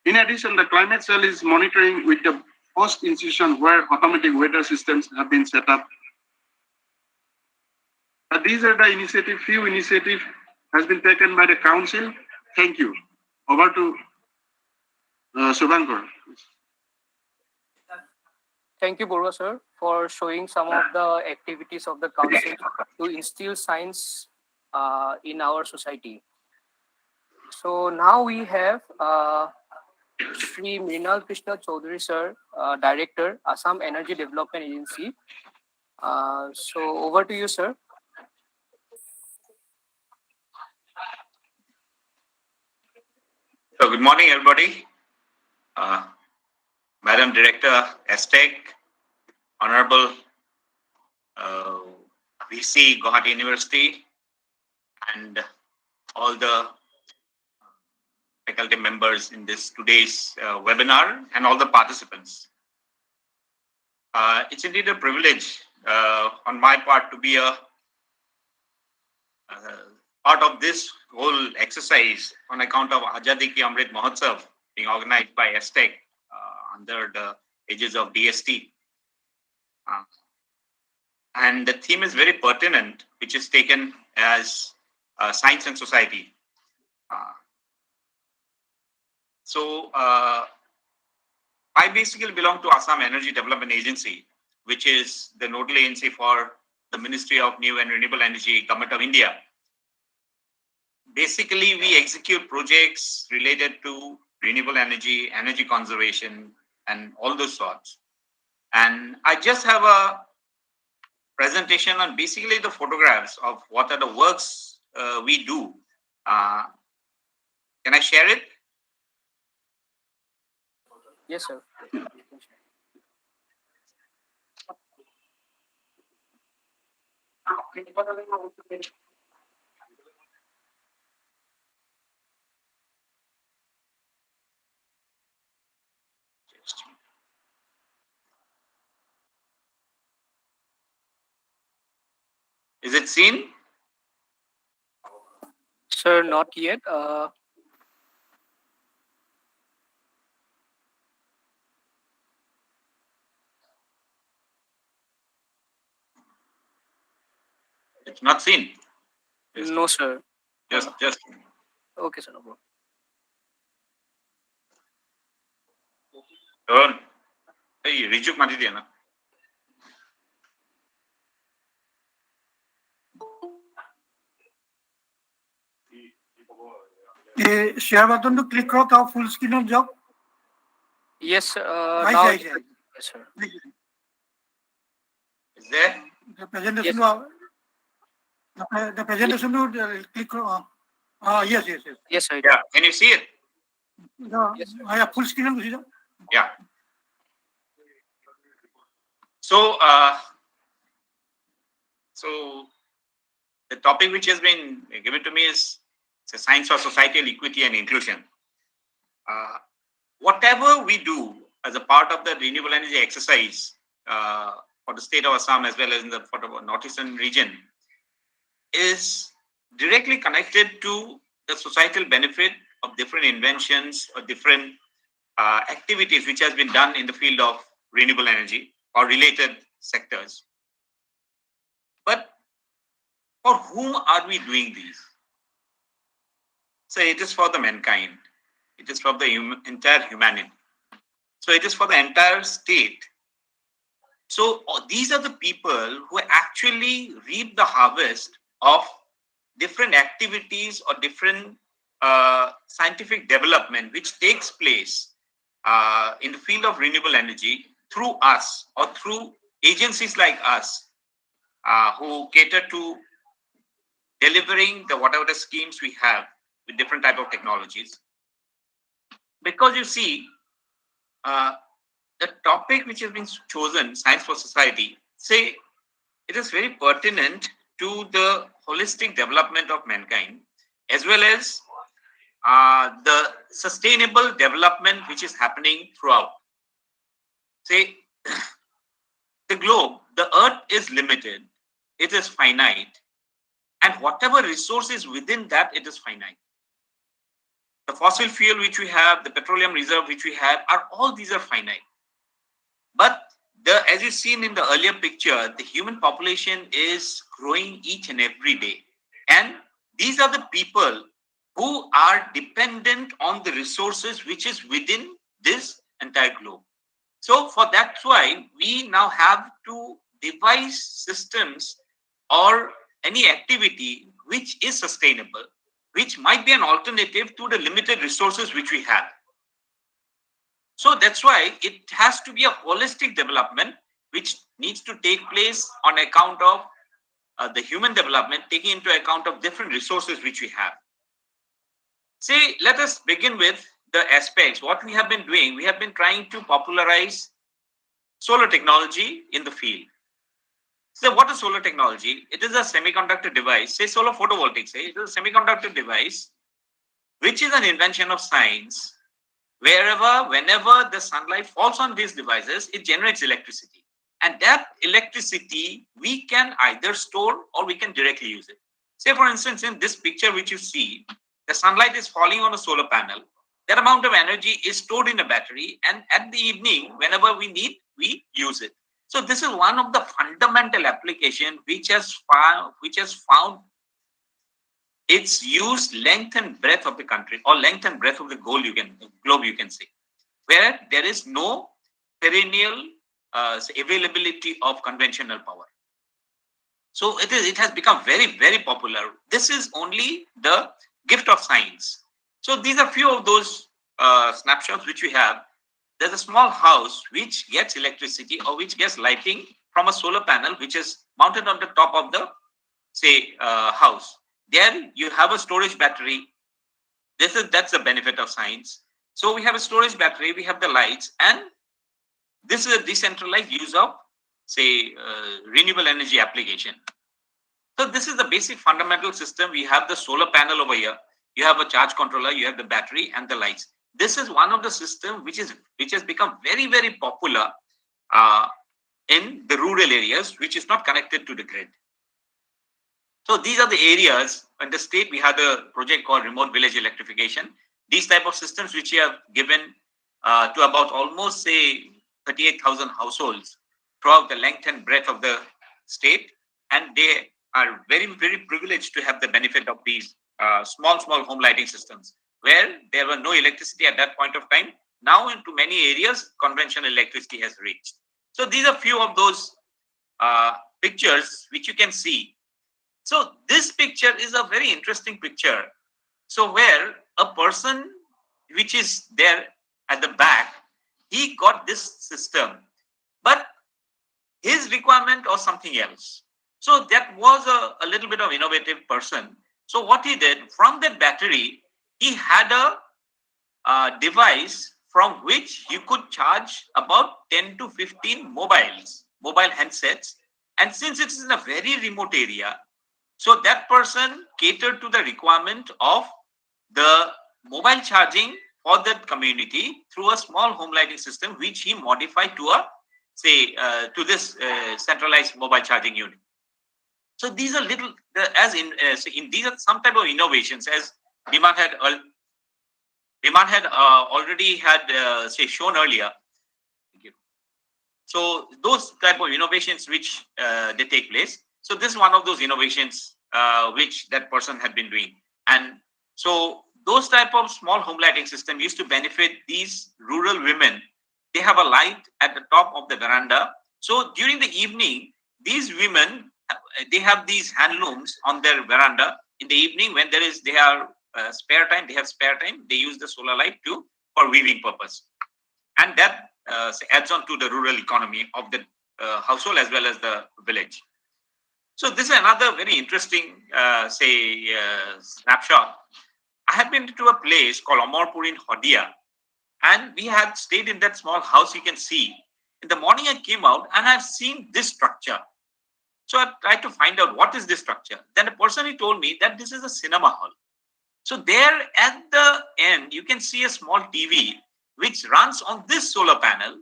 In addition, the climate cell is monitoring with the host institution where automatic weather systems have been set up. These are the few initiatives has been taken by the council. Thank you. Over to Subhankar. Thank you, Borwa sir, for showing some of the activities of the council to instill science in our society. So now we have Shri Mrinal Krishna Chaudhary sir, Director, Assam Energy Development Agency. So over to you, sir. So good morning, everybody. Madam Director, ASTE, Honorable VC, Guwahati University, and all the faculty members in this today's webinar, and all the participants. It's indeed a privilege on my part to be a part of this whole exercise on account of Azadi Ki Amrit Mahotsav being organized by ASTE under the aegis of DST. And the theme is very pertinent, which is taken as science and society. So I I basically belong to Assam Energy Development Agency, which is the nodal agency for the Ministry of New and Renewable Energy, Government of India. Basically, we execute projects related to renewable energy, energy conservation, and all those sorts. And I just have a presentation on basically the photographs of what are the works we do. Can I share it? Yes, sir. Is it seen? Sir, not yet. It's not seen. No, sir. Just. Okay, sir. No problem. Turn. Hey, Rijuk mati diya na. share button to click on the full screen of job. Yes, Now, yes, sir. Is there? The presentation. Yes. The presentation to click on. Yes. Yes, sir. Yeah. Can you see it? Yes, full screen. Yeah. So, the topic which has been given to me is science for societal equity and inclusion. Whatever we do as a part of the renewable energy exercise for the state of Assam as well as for the northeastern region is directly connected to the societal benefit of different inventions or different activities which has been done in the field of renewable energy or related sectors. But for whom are we doing these? So it is for the mankind. It is for the entire humanity. So it is for the entire state. So these are the people who actually reap the harvest of different activities or different scientific development which takes place in the field of renewable energy through us or through agencies like us who cater to delivering whatever the schemes we have with different type of technologies. Because you see, the topic which has been chosen, science for society, say it is very pertinent to the holistic development of mankind as well as the sustainable development which is happening throughout. Say, the globe, the earth is limited, it is finite, and whatever resources within that, it is finite. The fossil fuel which we have, the petroleum reserve which we have, all these are finite. But as you've seen in the earlier picture, the human population is growing each and every day. And these are the people who are dependent on the resources which is within this entire globe. So that's why we now have to devise systems or any activity which is sustainable, which might be an alternative to the limited resources which we have. So that's why it has to be a holistic development which needs to take place on account of the human development, taking into account of different resources which we have. Say, let us begin with the aspects. What we have been doing, we have been trying to popularize solar technology in the field. So what is solar technology? It is a semiconductor device, say solar photovoltaics, it is a semiconductor device which is an invention of science. Whenever the sunlight falls on these devices, it generates electricity. And that electricity, we can either store or we can directly use it. Say, for instance, in this picture which you see, the sunlight is falling on a solar panel. That amount of energy is stored in a battery. And at the evening, whenever we need, we use it. So this is one of the fundamental application which has found its use length and breadth of the country, or length and breadth of the globe, you can say. where there is no perennial availability of conventional power. So it has become very, very popular. This is only the gift of science. So these are few of those snapshots which we have. There's a small house which gets electricity or which gets lighting from a solar panel which is mounted on the top of the house. There you have a storage battery. That's the benefit of science. So we have a storage battery, we have the lights, and this is a decentralized use of renewable energy application. So this is the basic fundamental system. We have the solar panel over here. You have a charge controller, you have the battery and the lights. This is one of the systems which has become very, very popular in the rural areas, which is not connected to the grid. So these are the areas in the state. We have a project called Remote Village Electrification. These type of systems which we have given to about almost 38,000 households throughout the length and breadth of the state, and they are very, very privileged to have the benefit of these small home lighting systems where there were no electricity at that point of time. Now into many areas, conventional electricity has reached. So these are few of those pictures which you can see. So this picture is a very interesting picture. So where a person which is there at the back, he got this system, but his requirement was something else. So that was a little bit of innovative person. So what he did, from that battery, he had a device from which you could charge about 10 to 15 mobile handsets. And since it's in a very remote area, so that person catered to the requirement of the mobile charging for that community through a small home lighting system, which he modified to this centralized mobile charging unit. So these are these are some type of innovations, as Biman had already had shown earlier. Thank you. So those type of innovations which they take place. So this is one of those innovations which that person had been doing, and so those type of small home lighting system used to benefit these rural women. They have a light at the top of the veranda. So during the evening, these women, they have these hand looms on their veranda. In the evening, when they have spare time, they use the solar light for weaving purpose, and that adds on to the rural economy of the household as well as the village. So this is another very interesting snapshot. I had been to a place called Amarpur in Hodia, and we had stayed in that small house. You can see in the morning I came out and I've seen this structure. So I tried to find out what is this structure. Then the person he told me that this is a cinema hall. So there at the end, you can see a small TV which runs on this solar panel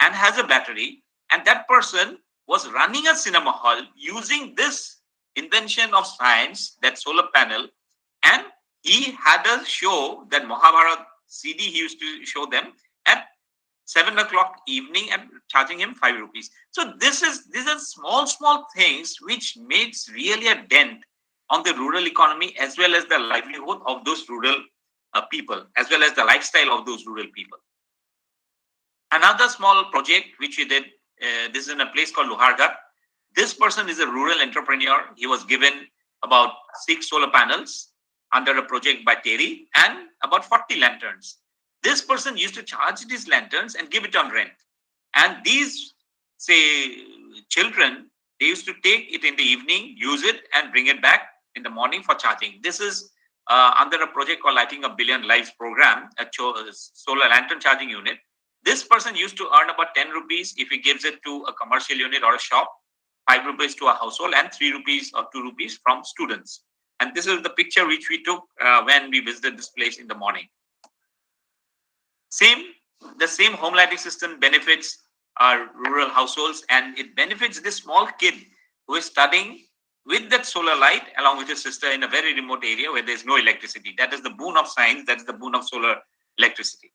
and has a battery. And that person was running a cinema hall using this invention of science, that solar panel. And he had a show, that Mahabharat CD he used to show them at 7 o'clock evening and charging him 5 rupees. So these are small things which makes really a dent on the rural economy as well as the livelihood of those rural people, as well as the lifestyle of those rural people. Another small project which we did, this is in a place called Lohargarh. This person is a rural entrepreneur. He was given about 6 solar panels under a project by Terry and about 40 lanterns. This person used to charge these lanterns and give it on rent. And these, children, they used to take it in the evening, use it and bring it back in the morning for charging. This is under a project called Lighting a Billion Lives program, a solar lantern charging unit. This person used to earn about 10 rupees if he gives it to a commercial unit or a shop, 5 rupees to a household, and 3 rupees or 2 rupees from students. And this is the picture which we took when we visited this place in the morning. The same home lighting system benefits our rural households, and it benefits this small kid who is studying with that solar light along with his sister in a very remote area where there is no electricity. That is the boon of science. That is the boon of solar electricity.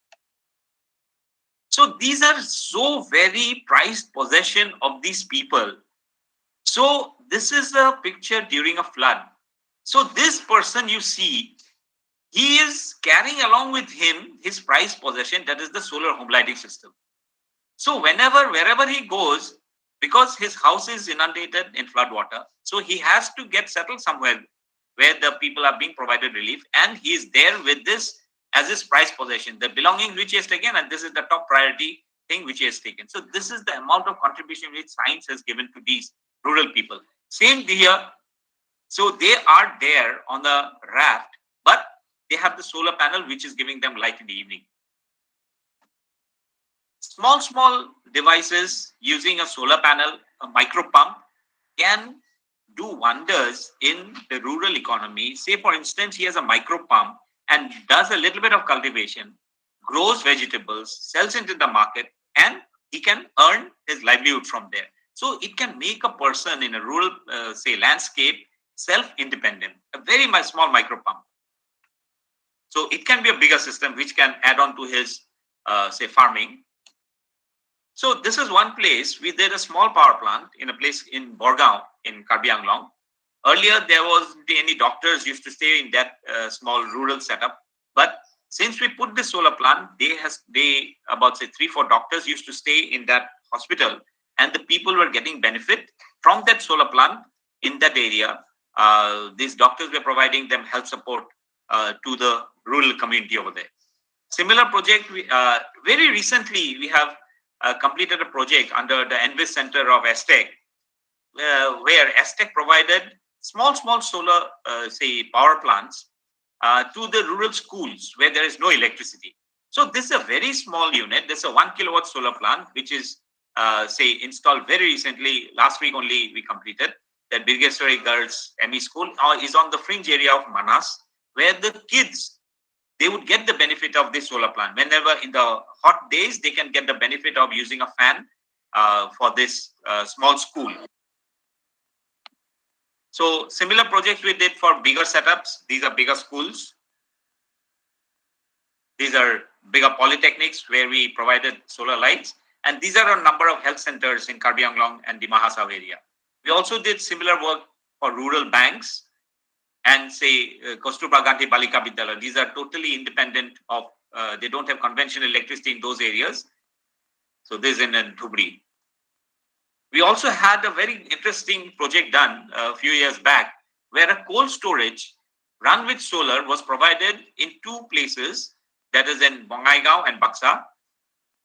So these are so very prized possession of these people. So this is a picture during a flood. So this person you see, he is carrying along with him his prized possession, that is the solar home lighting system. So wherever he goes, because his house is inundated in flood water, so he has to get settled somewhere where the people are being provided relief, and he is there with this as his prized possession, the belongings which he has taken, and this is the top priority thing which he has taken. So this is the amount of contribution which science has given to these rural people. Same here. So they are there on the raft, but they have the solar panel which is giving them light in the evening. Small devices using a solar panel, a micro pump, can do wonders in the rural economy. Say, for instance, he has a micro pump and does a little bit of cultivation, grows vegetables, sells into the market, and he can earn his livelihood from there. So it can make a person in a rural, say, landscape self-independent, a very small micro pump. So it can be a bigger system which can add on to his, say, farming. So this is one place. We did a small power plant in a place in Borgaon in Karbi Anglong. Earlier, there wasn't any doctors used to stay in that small rural setup. But since we put the solar plant, about say 3-4 doctors used to stay in that hospital, and the people were getting benefit from that solar plant in that area. These doctors were providing them health support to the rural community over there. Similar project, very recently, we have completed a project under the Envis Center of ASTE, where ASTE provided small solar, say, power plants to the rural schools where there is no electricity. So this is a very small unit. This is a 1 kilowatt solar plant, which is, say, installed very recently. Last week only we completed. That Beneficiaries Girls ME School is on the fringe area of Manas, where the kids, they would get the benefit of this solar plant. Whenever in the hot days, they can get the benefit of using a fan for this small school. So similar projects we did for bigger setups. These are bigger schools. These are bigger polytechnics where we provided solar lights. And these are a number of health centers in Karbi Anglong and Dima Hasao area. We also did similar work for rural banks and say Kosturba Gandhi Balika Vidyalaya. These are totally independent of, they don't have conventional electricity in those areas. So this is in Dhubri. We also had a very interesting project done a few years back where a cold storage run with solar was provided in 2 places, that is in Bongaigaon and Baksa,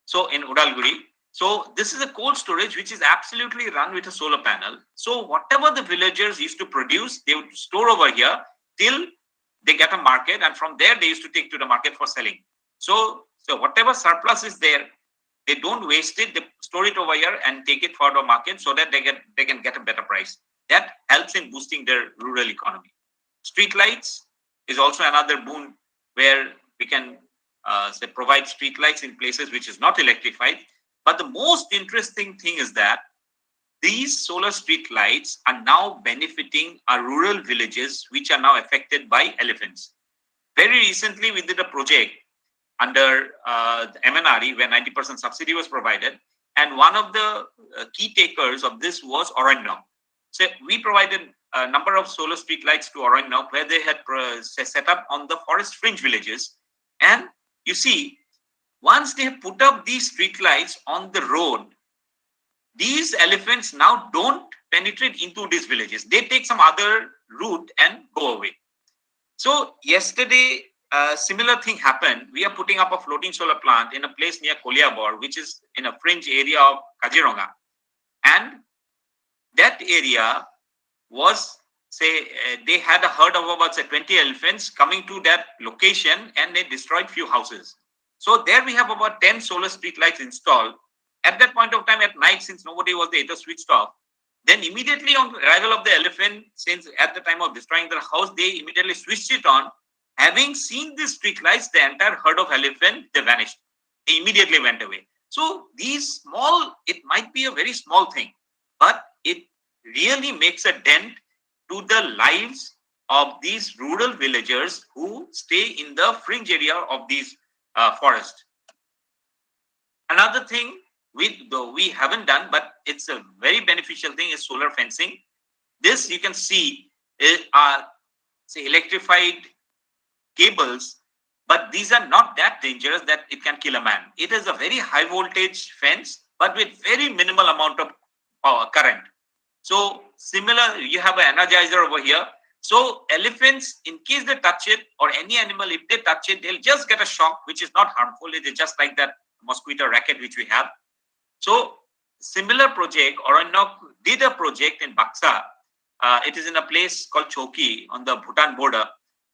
so in Udalguri. So this is a cold storage which is absolutely run with a solar panel. So whatever the villagers used to produce, they would store over here till they get a market, and from there they used to take to the market for selling. So whatever surplus is there, they don't waste it, they store it over here and take it for the market so that they can get a better price. That helps in boosting their rural economy. Street lights is also another boon where we can say provide street lights in places which is not electrified. But the most interesting thing is that these solar street lights are now benefiting our rural villages which are now affected by elephants. Very recently, we did a project under the MNRE where 90% subsidy was provided. And one of the key takers of this was Oranyong. So we provided a number of solar street lights to Oranyong where they had set up on the forest fringe villages. And you see, once they have put up these street lights on the road, these elephants now don't penetrate into these villages. They take some other route and go away. So yesterday, a similar thing happened. We are putting up a floating solar plant in a place near Koliabor, which is in a fringe area of Kajironga. And that area was, say, they had a herd of about, say, 20 elephants coming to that location, and they destroyed few houses. So there we have about 10 solar street lights installed. At that point of time at night, since nobody was there, it was switched off. Then immediately on arrival of the elephant, since at the time of destroying the house, they immediately switched it on. Having seen these street lights, the entire herd of elephants, they vanished. They immediately went away. So these small, it might be a very small thing, but it really makes a dent to the lives of these rural villagers who stay in the fringe area of these forests. Another thing we haven't done, but it's a very beneficial thing, is solar fencing. This you can see is say electrified cables, but these are not that dangerous that it can kill a man. It is a very high voltage fence, but with very minimal amount of current. So similar, you have an energizer over here. So elephants, in case they touch it, or any animal, if they touch it, they'll just get a shock, which is not harmful. It is just like that mosquito racket which we have. So similar project, Oranyok did a project in Baksa. It is in a place called Choki on the Bhutan border.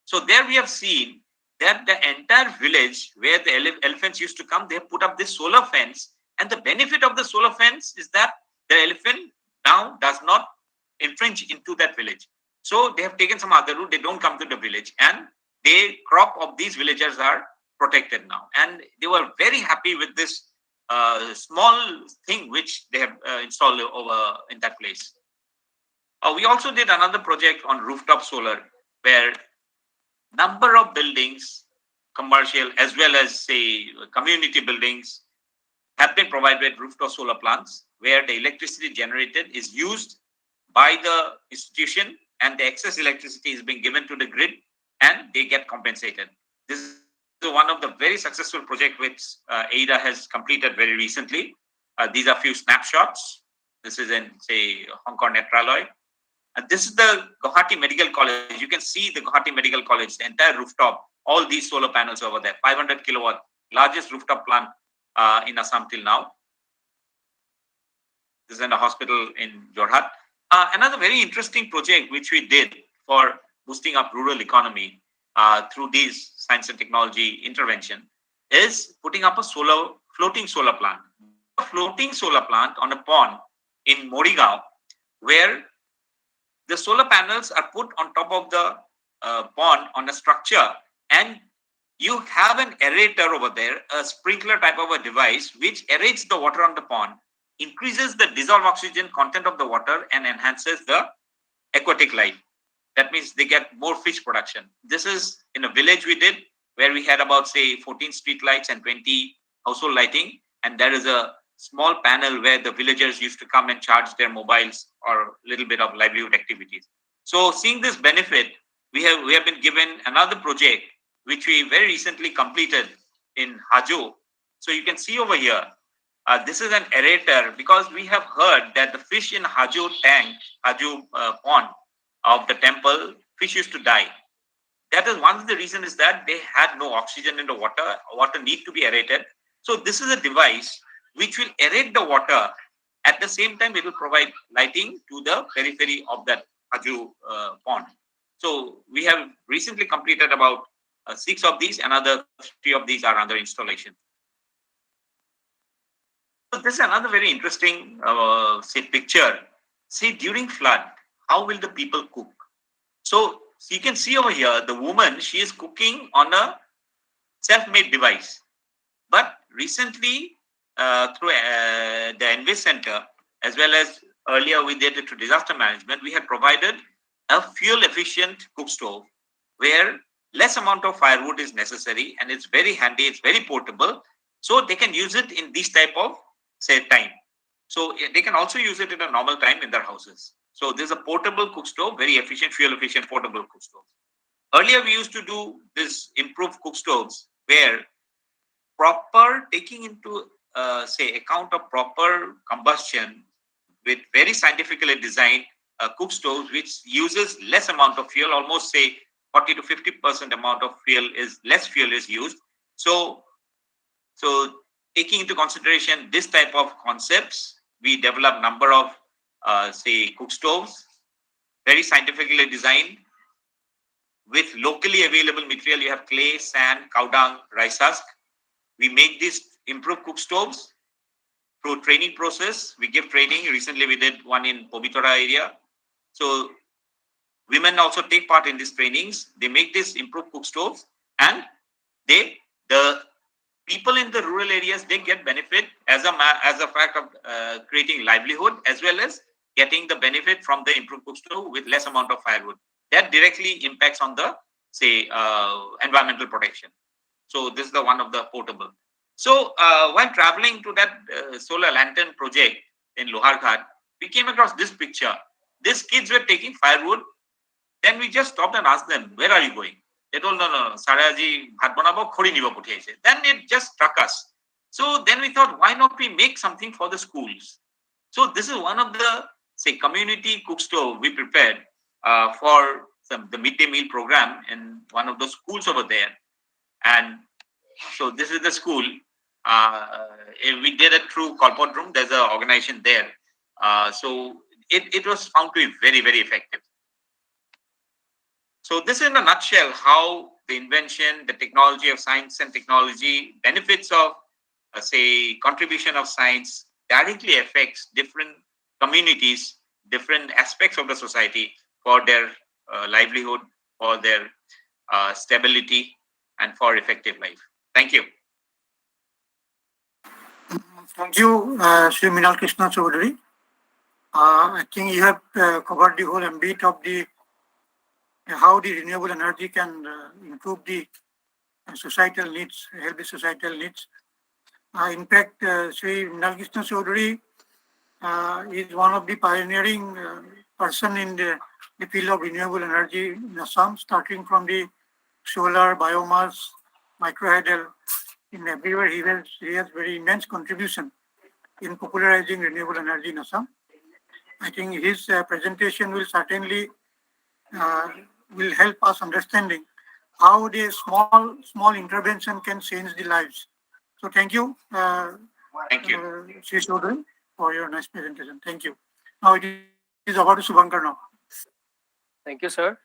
So there we have seen that the entire village where the elephants used to come, they have put up this solar fence. And the benefit of the solar fence is that the elephant now does not infringe into that village. So they have taken some other route. They don't come to the village, and the crop of these villagers are protected now. And they were very happy with this small thing which they have installed over in that place. We also did another project on rooftop solar, where number of buildings, commercial as well as say community buildings, have been provided with rooftop solar plants, where the electricity generated is used by the institution, and the excess electricity is being given to the grid, and they get compensated. This is one of the very successful projects which AIDA has completed very recently. These are few snapshots. This is in, say, Hong Kong Netraloy. And this is the Guwahati Medical College. You can see the Guwahati Medical College, the entire rooftop, all these solar panels over there, 500 kilowatt, largest rooftop plant in Assam till now. This is in a hospital in Jorhat. Another very interesting project which we did for boosting up rural economy through these science and technology intervention is putting up a floating solar plant. A floating solar plant on a pond in Morigao, where the solar panels are put on top of the pond on a structure, and you have an aerator over there, a sprinkler type of a device which aerates the water on the pond, increases the dissolved oxygen content of the water, and enhances the aquatic life. That means they get more fish production. This is in a village we did, where we had about, say, 14 street lights and 20 household lighting. And there is a small panel where the villagers used to come and charge their mobiles or a little bit of livelihood activities. So seeing this benefit, we have been given another project, which we very recently completed in Hajo. So you can see over here, this is an aerator, because we have heard that the fish in Hajo tank, Hajo pond of the temple, fish used to die. That is one of the reasons, is that they had no oxygen in the water. Water need to be aerated. So this is a device which will aerate the water. At the same time, it will provide lighting to the periphery of that Hajo pond. So we have recently completed about 6 of these. Another 3 of these are under installation. So this is another very interesting say picture. See, during flood, how will the people cook? So you can see over here, the woman, she is cooking on a self-made device. But recently, through the Envis Center, as well as earlier we did it through disaster management, we had provided a fuel-efficient cook stove where less amount of firewood is necessary, and it's very handy, it's very portable. So they can use it in this type of, say, time. So they can also use it in a normal time in their houses. So there's a portable cook stove, very efficient, fuel-efficient portable cook stove. Earlier, we used to do this improved cook stoves where proper taking into, say, account of proper combustion with very scientifically designed cook stoves, which uses less amount of fuel, almost say 40 to 50% amount of fuel is less fuel is used. So taking into consideration this type of concepts, we develop number of say cook stoves, very scientifically designed with locally available material. You have clay, sand, cow dung, rice husk. We make these improved cook stoves through training process. We give training. Recently, we did one in Pobitora area. So women also take part in these trainings. They make these improved cook stoves, and the people in the rural areas, they get benefit as a fact of creating livelihood, as well as getting the benefit from the improved cook stove with less amount of firewood. That directly impacts on the, say, environmental protection. So this is the one of the portable. So while traveling to that solar lantern project in Loharghat, we came across this picture. These kids were taking firewood. Then we just stopped and asked them, where are you going? They told, no, Saraji bhat banabo, khori nibo pothiaise. Then it just struck us. So then we thought, why not we make something for the schools? So this is one of the, say, community cook stove we prepared for the midday meal program in one of the schools over there. And so this is the school. We did it through Colport Room. There's an organization there. So it was found to be very, very effective. So this is in a nutshell how the invention, the technology of science and technology, benefits of, say, contribution of science directly affects different communities, different aspects of the society for their livelihood, for their stability, and for effective life. Thank you. Thank you, Sri Minal Krishna Chaudhary. I think you have covered the whole ambit of the how the renewable energy can improve the societal needs, help the societal needs. In fact, Sri Minal Krishna Chaudhary is one of the pioneering person in the field of renewable energy in Assam, starting from the solar, biomass, microhydel. In everywhere, he has very immense contribution in popularizing renewable energy in Assam. I think his presentation will certainly will help us understanding how the small intervention can change the lives. So thank you, Sri Chaudhary, for your nice presentation. Thank you. Now it is over to Subhankar now. Thank you, sir.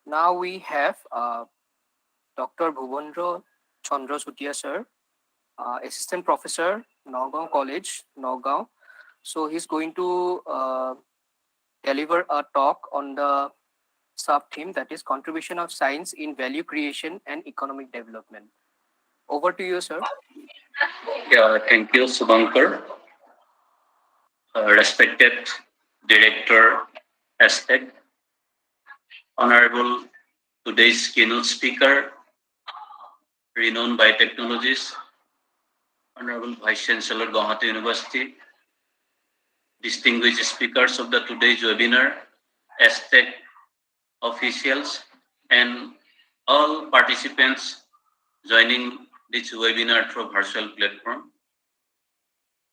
Now we have Dr. Bhuvendra Chandra Sutia, sir, Assistant Professor, Nagaon College, Nagaon. So he's going to deliver a talk on the sub-theme, that is contribution of science in value creation and economic development. Over to you, sir. Yeah, thank you, Subhankar. Respected Director, ASTE, Honorable today's keynote speaker, renowned biotechnologist, Honorable Vice Chancellor, Guwahati University, distinguished speakers of the today's webinar, ASTE officials, and all participants joining this webinar through virtual platform.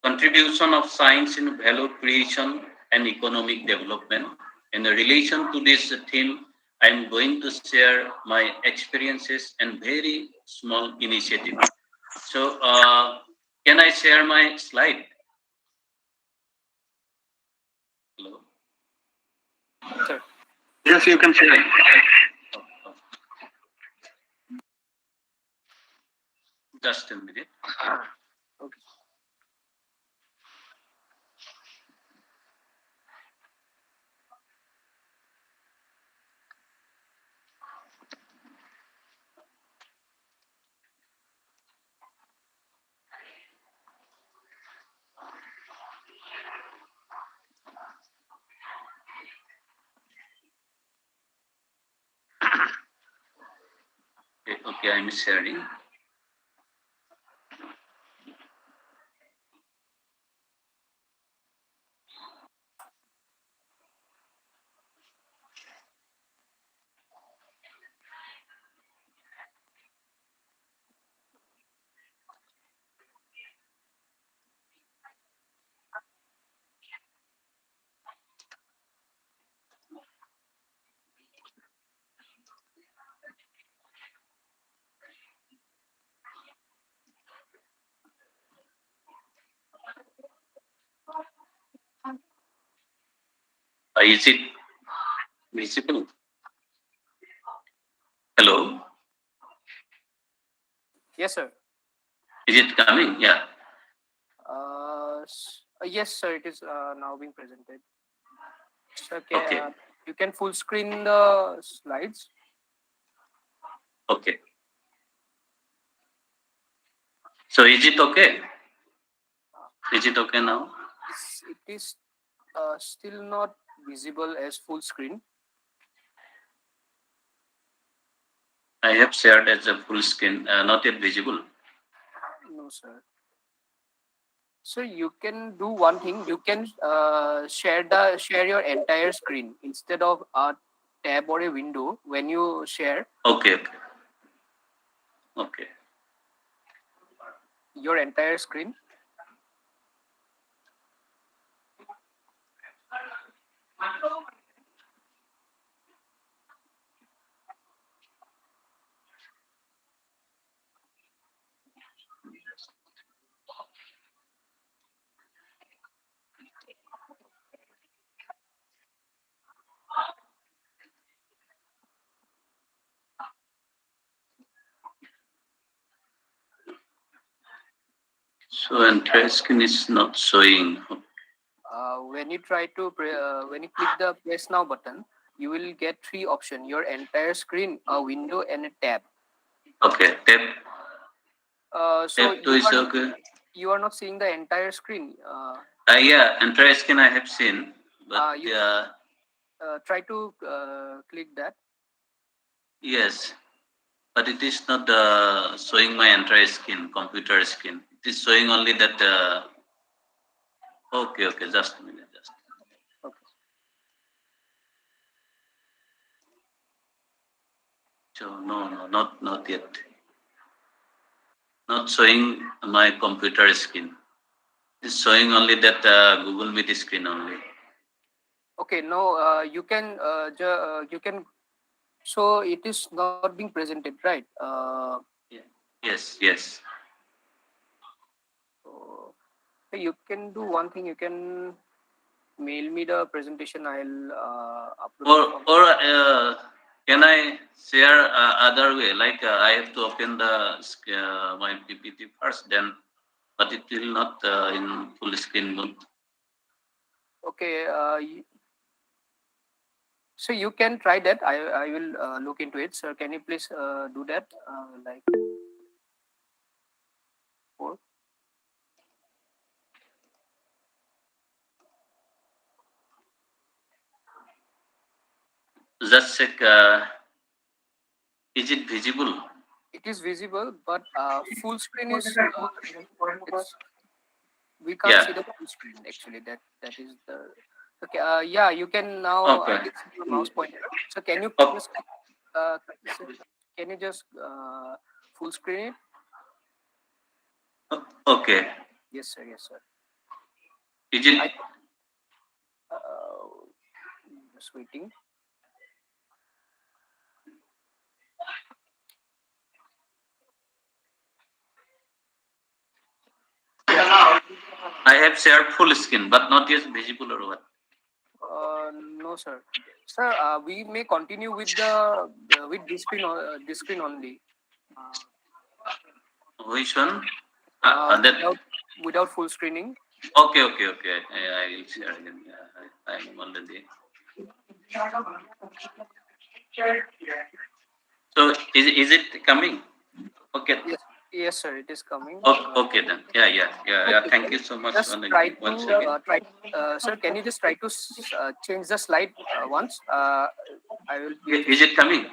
Contribution of science in value creation and economic development. In relation to this theme, I am going to share my experiences and very small initiative. So, can I share my slide? Hello? Sir. Yes, you can share. Just a minute. Okay. Okay, I'm sharing. Is it visible? Hello? Yes, sir. Is it coming? Yeah. Yes, sir. It is now being presented. Sir, Okay. You can full screen the slides. Okay. So is it okay? Is it okay now? It is still not visible as full screen. I have shared as a full screen, not yet visible. No, sir. So you can do one thing. You can share your entire screen instead of tab or a window when you share Okay. your entire screen. So entire screen is not showing. When you try to when you click the press now button, you will get three options: your entire screen, a window, and a tab. Okay, tab So 2 is okay. you are not seeing the entire screen. Yeah, entire screen I have seen, but You try to click that. yes, but it is not showing my entire screen, computer screen. It is showing only that. Okay, just a minute. Okay. So no, not yet. Not showing my computer screen. It's showing only that Google Meet screen only. Okay, no, you can you can. So it is not being presented, right? Yes. So you can do one thing. You can mail me the presentation. I'll upload. Or can I share other way? Like I have to open the my PPT first, then, but it will not in full screen mode. Okay. So you can try that. I will look into it. Sir, can you please do that? Like. Or Just check. Is it visible? it is visible, but full screen is we can't see the full screen actually. That is the okay. Yeah, you can now. Okay. I can see your mouse pointer. So can you Okay. just can you just full screen it? Okay. Yes, sir. Yes, sir. Is it? Just waiting. I have shared full screen, but not yet visible or what? No, sir. Sir, we may continue with the with this screen only. Which one? Without full screening. Okay. I will share again. I am already. So is it coming? Okay. Yes, sir. It is coming. Okay then. Yeah. Thank you so much. Just try to sir. Can you just try to change the slide once? I will. Is it coming?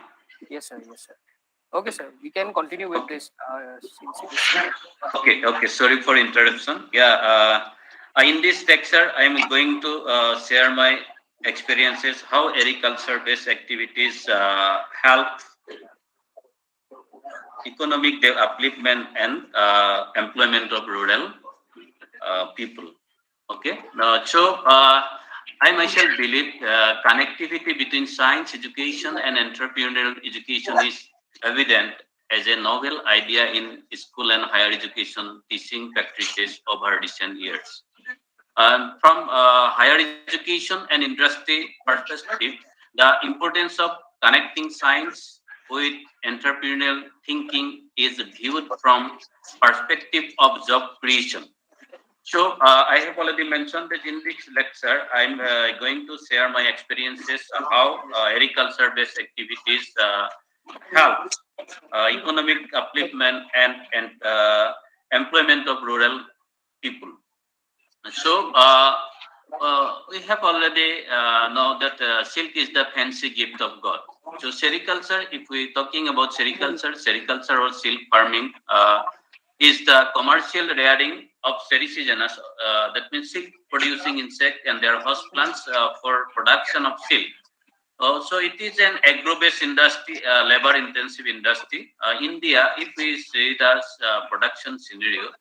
Yes, sir. Okay, sir. We can continue with this. Since it is Okay. Sorry for interruption. Yeah. In this lecture, I am going to share my experiences how agriculture-based activities help economic upliftment and employment of rural people. Okay. So I myself believe connectivity between science education and entrepreneurial education is evident as a novel idea in school and higher education teaching practices over recent years. From higher education and industry perspective, the importance of connecting science with entrepreneurial thinking is viewed from perspective of job creation. So I have already mentioned that in this lecture, I'm going to share my experiences of how agriculture-based activities help economic upliftment and employment of rural people. So we have already know that silk is the fancy gift of God. So sericulture, if we're talking about sericulture or silk farming is the commercial rearing of sericogenous, that means silk producing insect and their host plants for production of silk. So it is an agro-based industry, labor-intensive industry. India, if we see the production scenario,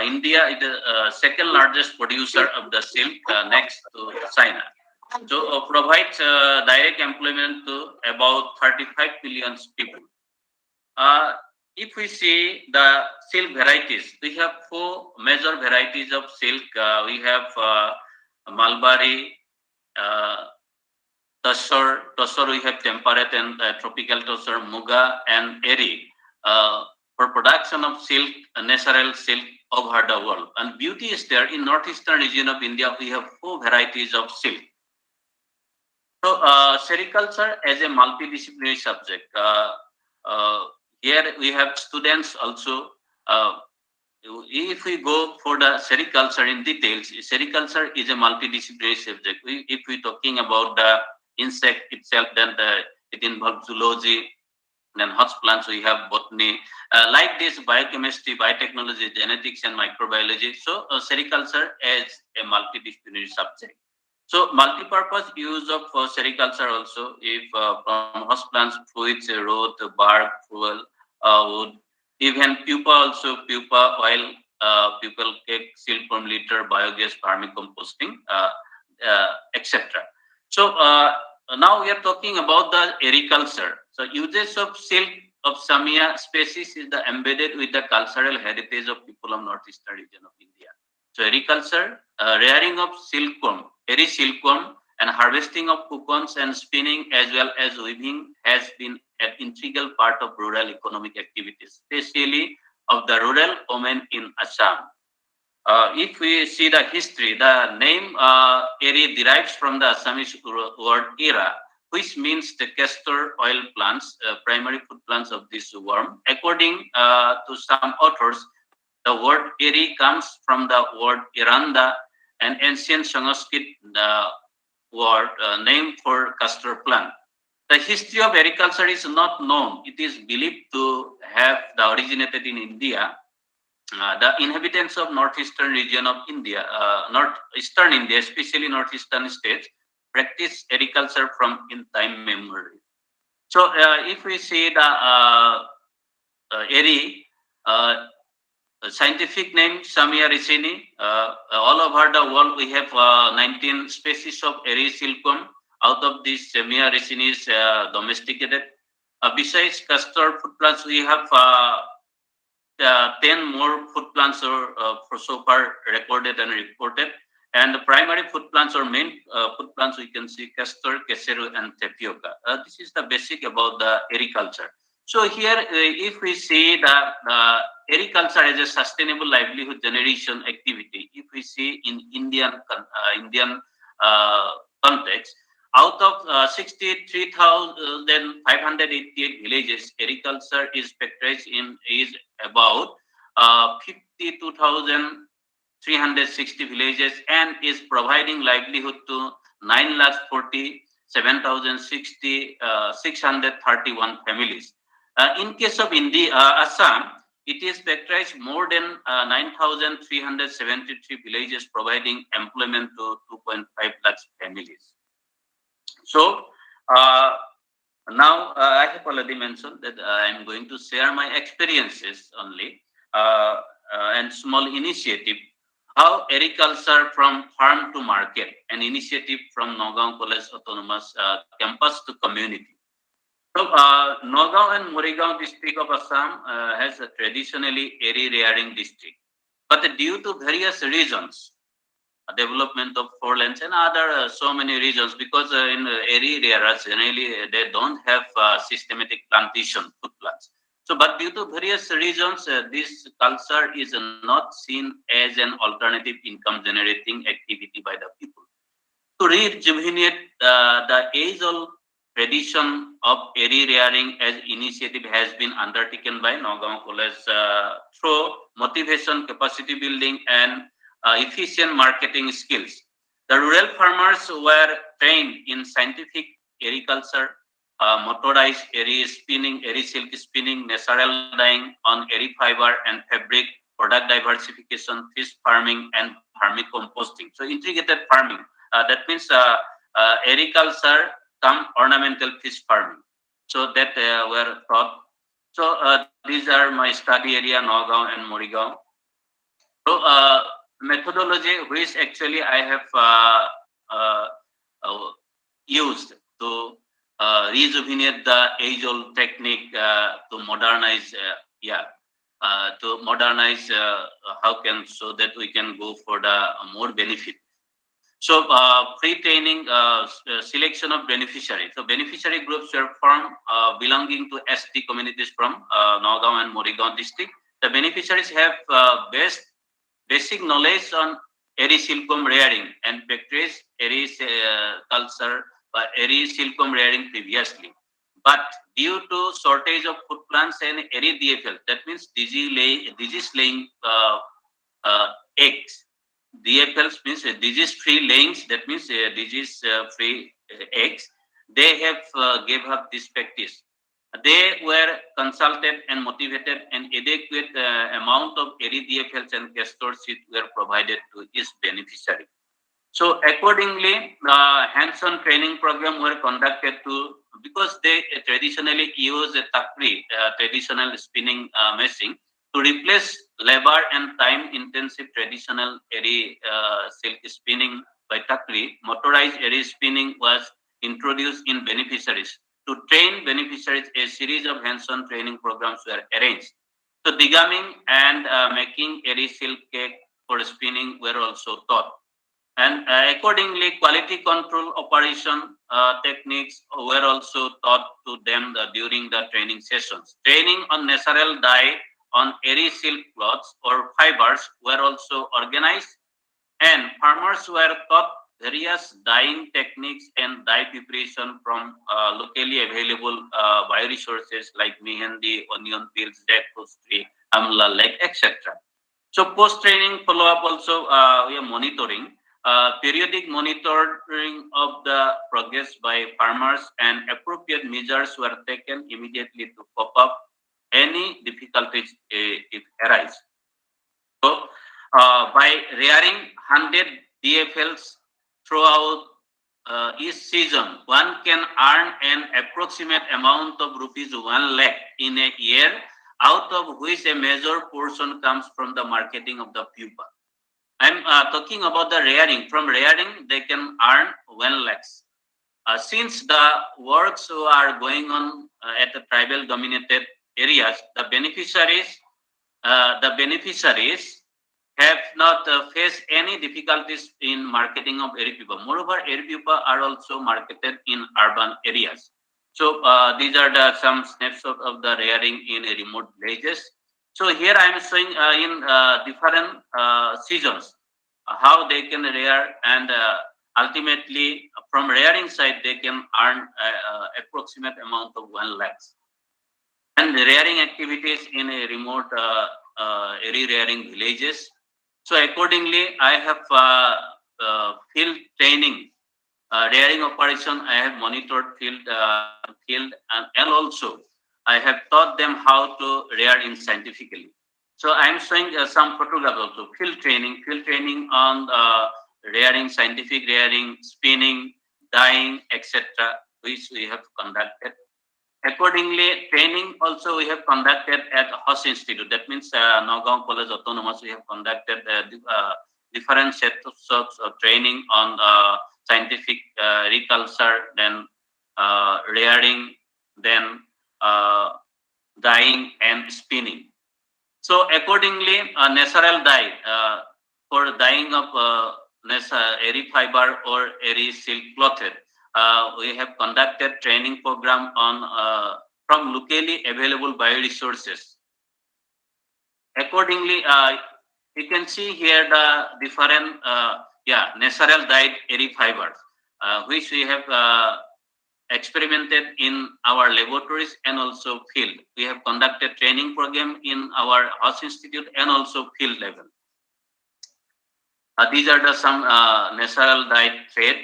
India is the second largest producer of the silk next to China. So provides direct employment to about 35 million people. If we see the silk varieties, we have four major varieties of silk. We have mulberry, Tussar we have temperate and tropical tussar, muga and eri. For production of silk, natural silk over the world. And beauty is there in northeastern region of India. We have four varieties of silk. So sericulture as a multidisciplinary subject. Here we have students also. If we go for the sericulture in details, sericulture is a multidisciplinary subject. If we're talking about the insect itself, then it involves zoology, then host plants, we have botany. Like this, biochemistry, biotechnology, genetics, and microbiology. So sericulture is a multidisciplinary subject. So multi-purpose use of sericulture also, if from host plants, fruits, root, bark, fuel, wood, even pupa also, pupa, oil, pupal cake, silkworm litter, biogas, vermicomposting, etc. So now we are talking about the agriculture. So uses of silk of Samia species is the embedded with the cultural heritage of people of northeastern region of India. So agriculture, rearing of silkworm, eri silkworm, and harvesting of cocoons and spinning as well as weaving has been an integral part of rural economic activities, especially of the rural women in Assam. If we see the history, the name eri derives from the Assamese word era, which means the castor oil plants, primary food plants of this worm. According to some authors, the word eri comes from the word iranda, an ancient Sanskrit word name for castor plant. The history of agriculture is not known. It is believed to have originated in India. The inhabitants of northeastern region of India, northeastern India, especially northeastern states, practice agriculture from in time memory. So if we see the eri, scientific name Samia ricini. All over the world, we have 19 species of eri silkworm. Out of these, Samia ricini is domesticated. Besides castor food plants, we have 10 more food plants are so far recorded and reported. And the primary food plants or main food plants, we can see castor, keseru, and tapioca. This is the basic about the agriculture. So here, if we see the agriculture as a sustainable livelihood generation activity, if we see in Indian context, out of 63,588 villages, agriculture is factorized in is about 52,360 villages and is providing livelihood to 9,47,631 families. In case of India, Assam, it is factorized more than 9,373 villages, providing employment to 2.5 lakhs families. So now I have already mentioned that I am going to share my experiences only and small initiative, how agriculture from farm to market, an initiative from Nagaon College Autonomous Campus to community. So Nagaon and Morigaon district of Assam has a traditionally eri rearing district, but due to various reasons, development of four lands and other so many reasons, because in eri rearers generally they don't have systematic plantation food plants. So, but due to various reasons, this culture is not seen as an alternative income generating activity by the people. To rejuvenate the age-old tradition of eri rearing as initiative has been undertaken by Nagaon College through motivation, capacity building, and efficient marketing skills. The rural farmers were trained in scientific agriculture, motorized eri spinning, eri silk spinning, natural dyeing on eri fiber and fabric, product diversification, fish farming, and vermicomposting. So integrated farming. That means agriculture some ornamental fish farming. So that were taught. So these are my study area, Nagaon and Morigaon. So methodology which actually I have used to rejuvenate the age-old technique to modernize, to modernize how can so that we can go for the more benefit. So pre-training selection of beneficiaries. So beneficiary groups were formed belonging to ASTE communities from Nagaon and Morigaon district. The beneficiaries have basic knowledge on eri silkworm rearing and practice eri culture by eri silkworm rearing previously. But due to shortage of food plants and eri DFL, that means disease laying eggs. DFLs means disease-free layings, that means disease-free eggs. They have gave up this practice. They were consulted and motivated, and adequate amount of eri DFLs and castor seeds were provided to each beneficiary. So accordingly, hands-on training program were conducted because they traditionally use a takri, traditional spinning machine, to replace labor and time-intensive traditional eri silk spinning by takri. Motorized eri spinning was introduced in beneficiaries. To train beneficiaries, a series of hands-on training programs were arranged. So degumming and making eri silk cake for spinning were also taught. And accordingly, quality control operation techniques were also taught to them during the training sessions. Training on natural dye on eri silk cloths or fibers were also organized, and farmers were taught various dyeing techniques and dye preparation from locally available bioresources like mehendi, onion peels, jackfruit tree, amla lake, etc. So post-training follow-up also we are monitoring. Periodic monitoring of the progress by farmers, and appropriate measures were taken immediately to cope up any difficulties if arise. So by rearing 100 DFLs throughout each season, one can earn an approximate amount of rupees 1 lakh in a year, out of which a major portion comes from the marketing of the pupa. I'm talking about the rearing. From rearing, they can earn 1 lakhs. Since the works are going on at the tribal dominated areas, the beneficiaries have not faced any difficulties in marketing of eri pupa. Moreover, eri pupa are also marketed in urban areas. So these are some snapshots of the rearing in remote villages. So here I am showing in different seasons how they can rear, and ultimately from rearing side they can earn approximate amount of 1 lakhs. And the rearing activities in a remote eri rearing villages. So accordingly, I have field training, rearing operation. I have monitored field, and also I have taught them how to rear in scientifically. So I am showing some photographs also. Field training on rearing, scientific rearing, spinning, dyeing, etc., which we have conducted. Accordingly, training also we have conducted at House Institute. That means Nagaon College Autonomous. We have conducted different sets of training on scientific agriculture, then rearing, then dyeing and spinning. So accordingly, natural dye for dyeing of eri fiber or eri silk cloth. We have conducted training program on from locally available bioresources. Accordingly, you can see here the different natural dyed eri fibers, which we have experimented in our laboratories and also field. We have conducted training program in our House Institute and also field level. These are some natural dyed thread.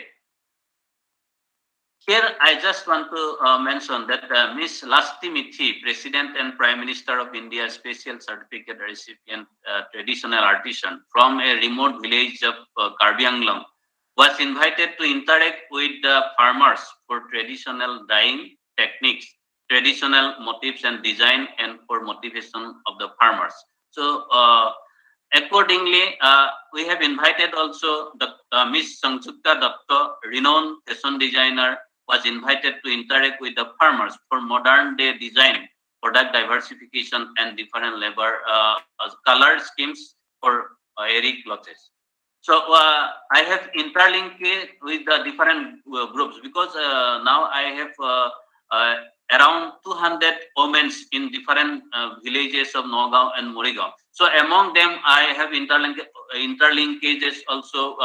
Here, I just want to mention that Ms. Lasti Mithi, President and Prime Minister of India, Special Certificate Recipient, Traditional Artisan from a remote village of Karbi Anglong, was invited to interact with the farmers for traditional dyeing techniques, traditional motifs and design, and for motivation of the farmers. So accordingly, we have invited also the Miss Sangjukta Datta, renowned fashion designer, was invited to interact with the farmers for modern day design, product diversification, and different labor color schemes for airy clothes. So I have interlinked it with the different groups because now I have around 200 women in different villages of Nagaon and Morigaon. So among them, I have interlinkages also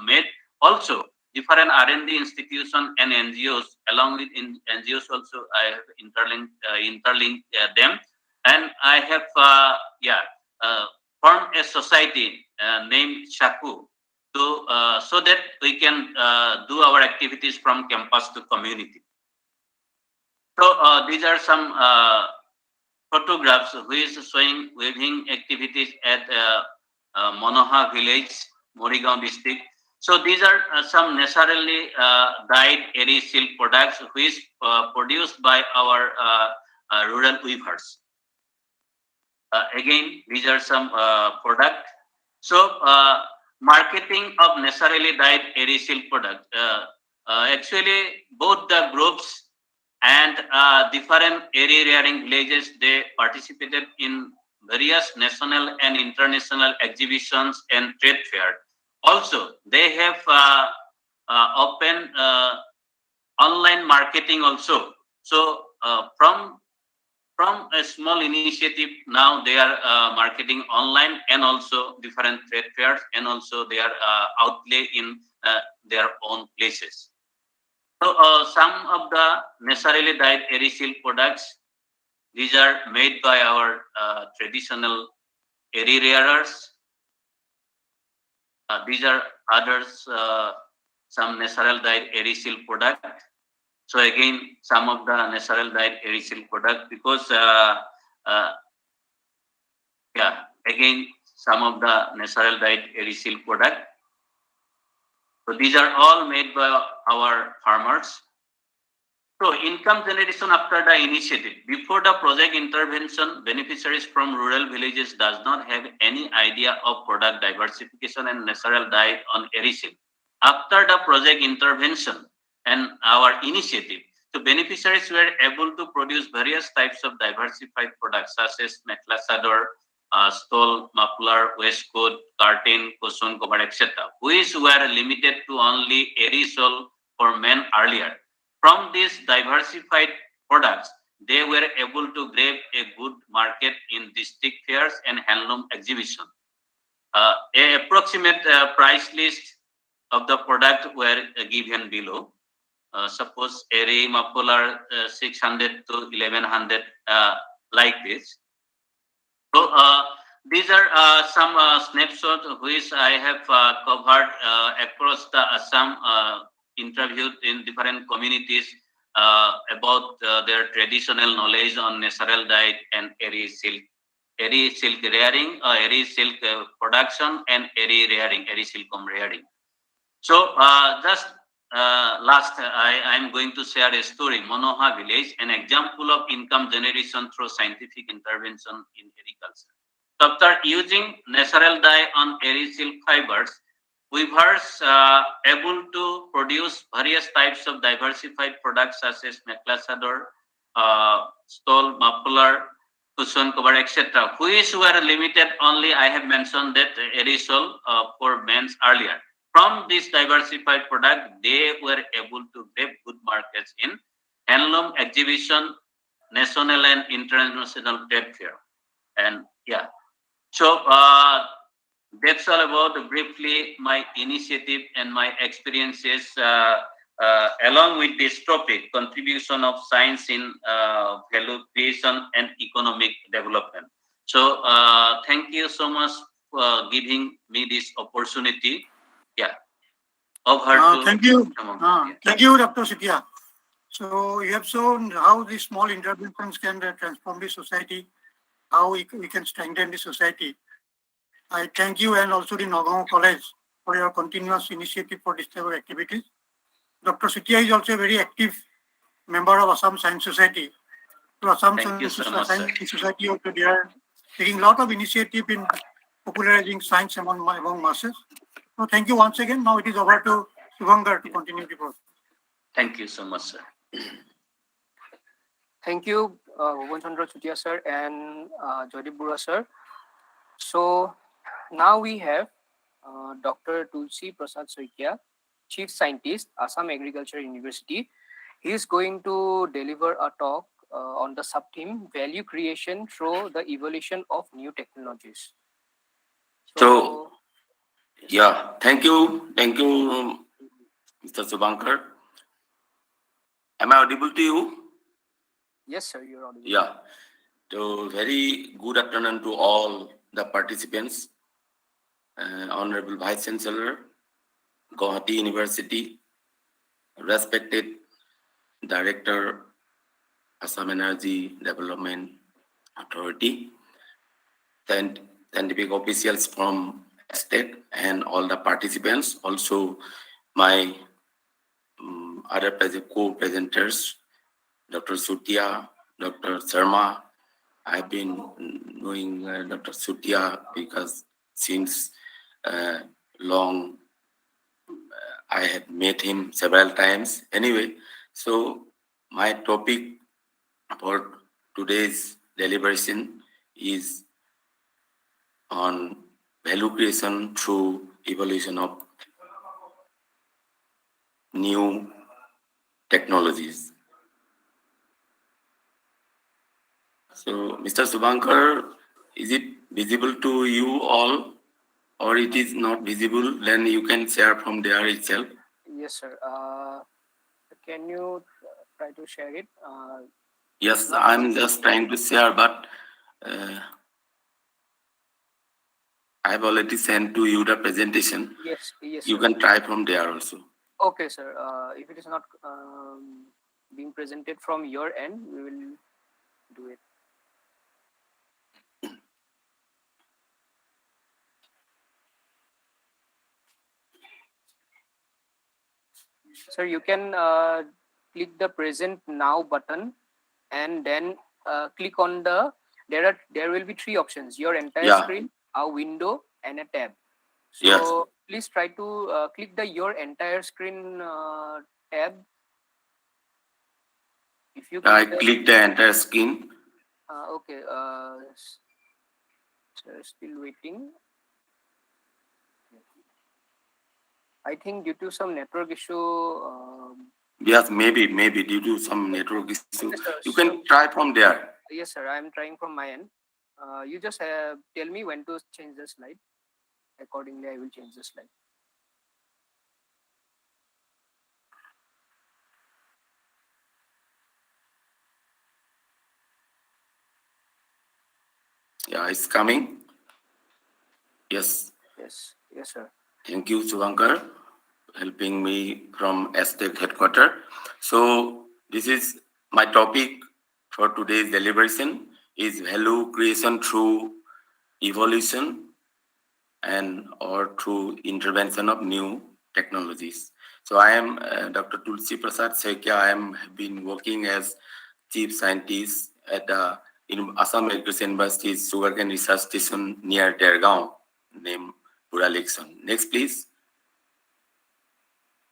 made. Also, different R&D institutions and NGOs, along with NGOs also, I have interlinked them, and I have formed a society named Shaku to so that we can do our activities from campus to community. So these are some photographs which is showing weaving activities at Monoha village, Morigaon district. So these are some naturally dyed airy silk products which produced by our rural weavers. Again, these are some products. So marketing of naturally dyed airy silk product. Actually, both the groups and different airy rearing villages, they participated in various national and international exhibitions and trade fairs. Also, they have open online marketing also. So from a small initiative, now they are marketing online and also different trade fairs, and also they are outlay in their own places. So some of the naturally dyed airy silk products, these are made by our traditional airy rearers. These are others, some natural dyed airy silk product. So again, some of the natural dyed airy silk product, because again, some of the natural dyed airy silk product. So these are all made by our farmers. So income generation after the initiative. Before the project intervention, beneficiaries from rural villages does not have any idea of product diversification and natural dye on airy silk. After the project intervention and our initiative, so beneficiaries were able to produce various types of diversified products such as mekla chador, stole, muffler, waistcoat, curtain, cushion cover, etc., which were limited to only airy shawl for men earlier. From these diversified products, they were able to grab a good market in district fairs and handloom exhibition. A approximate price list of the product were given below. Suppose airy muffler 600 to 1100, like this. So these are some snapshots which I have covered across the Assam, interviewed in different communities about their traditional knowledge on natural dye and airy silk rearing, airy silk production, and airy rearing, airy silkworm rearing. So just last, I am going to share a story. Monoha village, an example of income generation through scientific intervention in agriculture. So after using natural dye on airy silk fibers, weavers able to produce various types of diversified products such as mekla chador, stole, muffler, cushion cover, etc., which were limited only, I have mentioned that airy shawl for men earlier. From this diversified product, they were able to grab good markets in handloom exhibition, national and international trade fair. And yeah, so that's all about briefly my initiative and my experiences along with this topic, contribution of science in value creation and economic development. So thank you so much for giving me this opportunity. Yeah. Thank you. Thank you, Dr. Setia. So you have shown how these small interventions can transform the society, how we can strengthen the society. I thank you and also the Nagaon College for for your continuous initiative for this type of activities. Dr. Sutia is also a very active member of Assam Science Society. So Assam Thank you so much, Science sir. Society also, they are taking a lot of initiative in popularizing science among masses. So thank you once again. Now it is over to Shubhankar to continue the process. Thank you so much, sir. Thank you, Bhuvan Chandra Chutia sir and Joydeep Bura sir. So now we have Dr. Tulsi Prasad Soikia, Chief Scientist, Assam Agriculture University. He is going to deliver a talk on the sub-theme Value Creation Through the Evolution of New Technologies. So, yeah, thank you, Mr. Subhankar. Am I audible to you? Yes, sir, you're audible. Yeah. So, very good afternoon to all the participants. Honorable Vice Chancellor, Guwahati University, respected Director, Assam Energy Development Authority, scientific officials from ASTE and all the participants, also my other co-presenters, Dr. Sutia, Dr. Sharma. I've been knowing Dr. Sutia because since long I had met him several times. Anyway, so my topic for today's deliberation is on value creation through evolution of new technologies. So, Mr. Subhankar, is it visible to you all, or it is not visible? Then you can share from there itself. Yes, sir. Can you try to share it? Yes, I'm just trying to share, but I've already sent to you the presentation. Yes, yes. You sir. can try from there also. Okay, sir. If it is not being presented from your end, we will do it. Sir, you can click the present now button and then click on the, there will be three options: your entire screen, a window, and a tab. So please try to click the your entire screen tab. If you I click the entire screen. Okay, sir, still waiting. I think due to some network issue. Yes, maybe due to some network issue. Yes, sir. You can try from there. Yes, sir. I am trying from my end. You just tell me when to change the slide. Accordingly, I will change the slide. Yeah, it's coming. Yes. Yes, yes, sir. Thank you, Subhankar, helping me from ASTE headquarters. So this is my topic for today's deliberation is value creation through evolution and or through intervention of new technologies. So I am Dr. Tulsi Prasad Soikia. I have been working as chief scientist at the Assam Agriculture University's Sugarcane Research Station near Dergaon, named Buralekson. Next, please.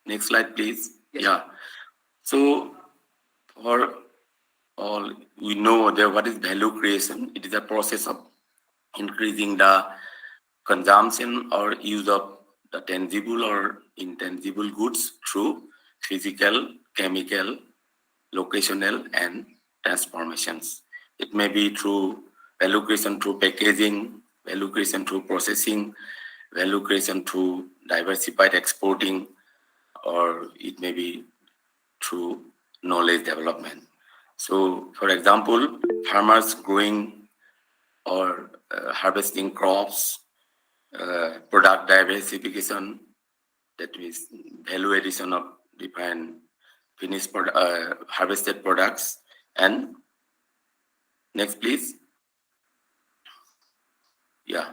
Next slide, please. Yes. Yeah. So for all we know that what is value creation, it is a process of increasing the consumption or use of the tangible or intangible goods through physical, chemical, locational, and transformations. It may be through value creation through packaging, value creation through processing, value creation through diversified exporting, or it may be through knowledge development. So, for example, farmers growing or harvesting crops, product diversification, that means value addition of different finished harvested products. And next, please. Yeah.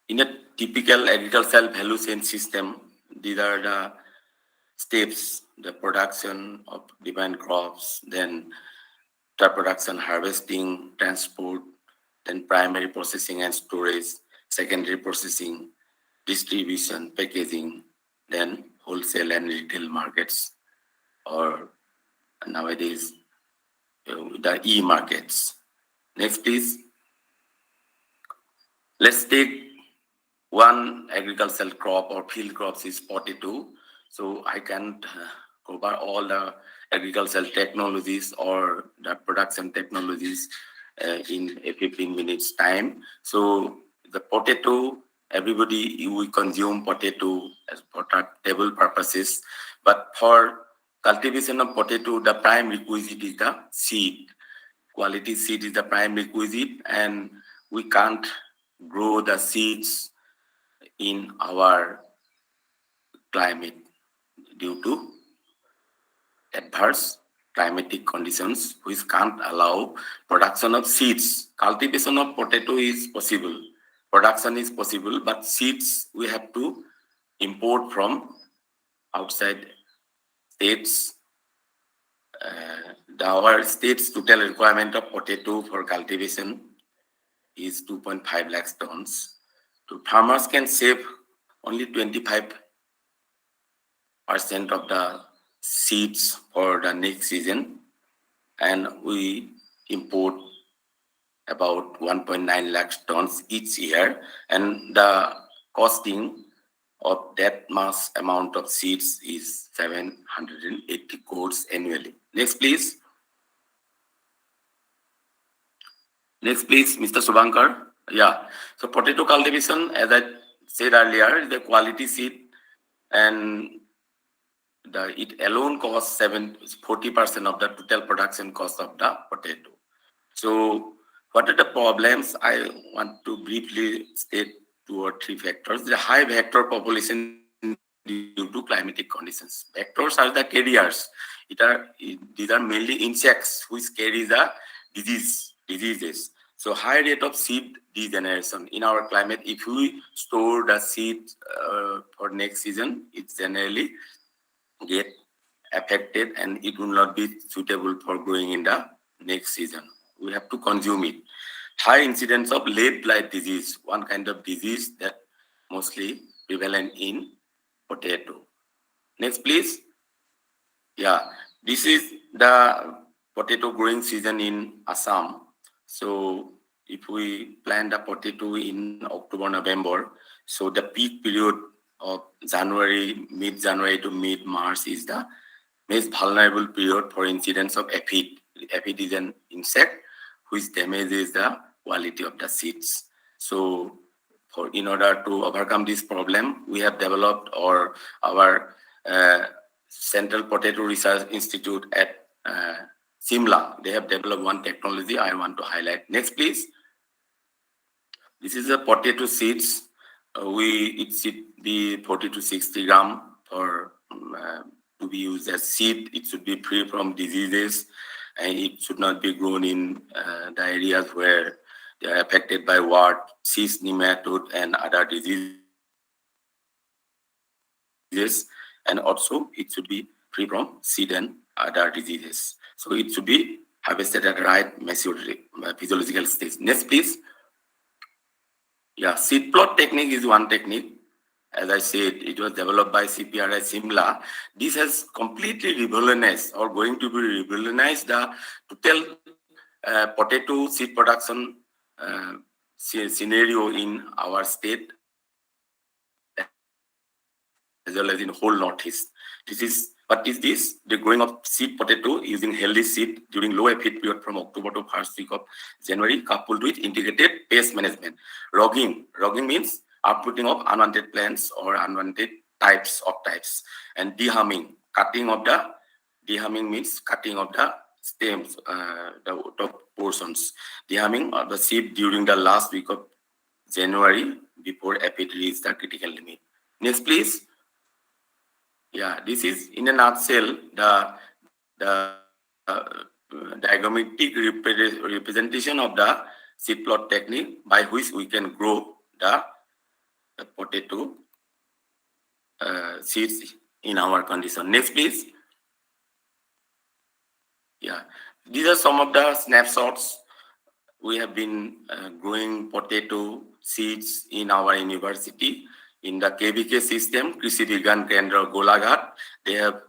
In a typical agricultural value chain system. These are the steps: the production of different crops, then the production, harvesting, transport, then primary processing and storage, secondary processing, distribution, packaging, then wholesale and retail markets, or nowadays the e-markets. Next, please. Let's take one agricultural crop or field crops is potato. So I can't cover all the agricultural technologies or the production technologies in a 15 minutes time. So the potato, everybody, we consume potato as for table purposes, but for cultivation of potato, the prime requisite is the seed. Quality seed is the prime requisite, and we can't grow the seeds in our climate due to adverse climatic conditions which can't allow production of seeds. Cultivation of potato is possible, production is possible, but seeds we have to import from outside states. Our state's total requirement of potato for cultivation is 2.5 lakh tons. So farmers can save only 25% of the seeds for the next season, and we import about 1.9 lakh tons each year, and the costing of that mass amount of seeds is 780 crores annually. Next, please. Next, please, Mr. Subankar. Yeah. So potato cultivation, as I said earlier, is the quality seed, and it alone costs 40% of the total production cost of the potato. So what are the problems? I want to briefly state 2 or 3 factors. The high vector population due to climatic conditions. Vectors are the carriers. These are mainly insects which carry the diseases. So high rate of seed degeneration in our climate. If we store the seed for next season, it generally get affected and it will not be suitable for growing in the next season. We have to consume it. High incidence of late blight disease, one kind of disease that mostly prevalent in potato. Next, please. Yeah, this is the potato growing season in Assam. So if we plant the potato in October, November, so the peak period of January, mid-January to mid-March is the most vulnerable period for incidence of aphid. Aphid is an insect which damages the quality of the seeds. So in order to overcome this problem, we have developed our Central Potato Research Institute at Simla. They have developed one technology I want to highlight. Next, please. This is a potato seeds. It should be 40 to 60 gram for to be used as seed. It should be free from diseases, and it should not be grown in the areas where they are affected by wart, cyst, nematode, and other diseases. And also, it should be free from seed and other diseases. So it should be harvested at the right physiological stage. Next, please. Yeah, seed plot technique is one technique. As I said, it was developed by CPRI Simla. This has completely revolutionized or going to be revolutionized the total potato seed production scenario in our state as well as in whole Northeast. What is this? The growing of seed potato using healthy seed during low aphid period from October to first week of January, coupled with integrated pest management. Rogging means uprooting of unwanted plants or unwanted types. And deharming, deharming means cutting of the stems, the top portions. Deharming of the seed during the last week of January before aphid reaches the critical limit. Next, please. Yeah, this is in a nutshell the diagrammatic representation of the seed plot technique by which we can grow the potato seeds in our condition. Next, please. Yeah, these are some of the snapshots. We have been growing potato seeds in our university in the KVK system, Krishi Vigyan Kendra Golaghat. They have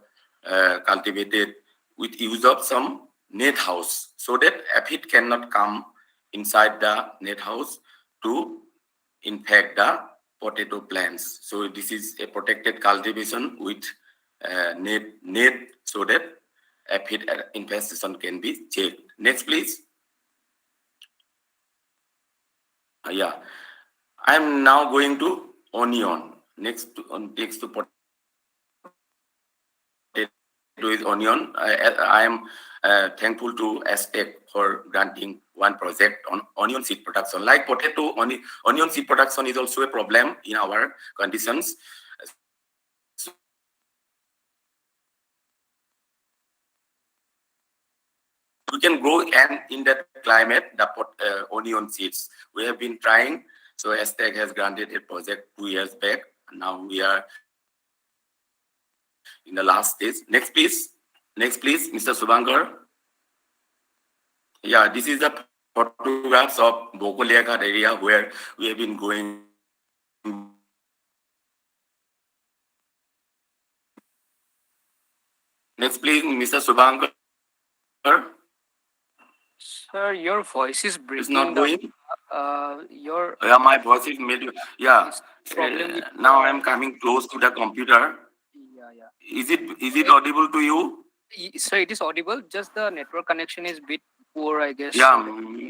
cultivated with use of some net house so that aphid cannot come inside the net house to infect the potato plants. So this is a protected cultivation with net so that aphid infestation can be checked. Next, please. Yeah, I'm now going to onion. Next to potato is onion. I am thankful to ASTE for granting one project on onion seed production. Like potato, onion seed production is also a problem in our conditions. We can grow and in that climate the onion seeds. We have been trying. So ASTE has granted a project 2 years back. Now we are in the last stage. Next, please. Next, please, Mr. Subhankar. Yeah, this is the photographs of Bokoliakat area where we have been going. Next, please, Mr. Subhankar. Sir, your voice is breaking. It's not going. Yeah, my voice is made. Yeah. Problem now I'm coming close to the computer. Yeah. Is it audible to you? Sir, it is audible. Just the network connection is bit poor, I guess. Yeah,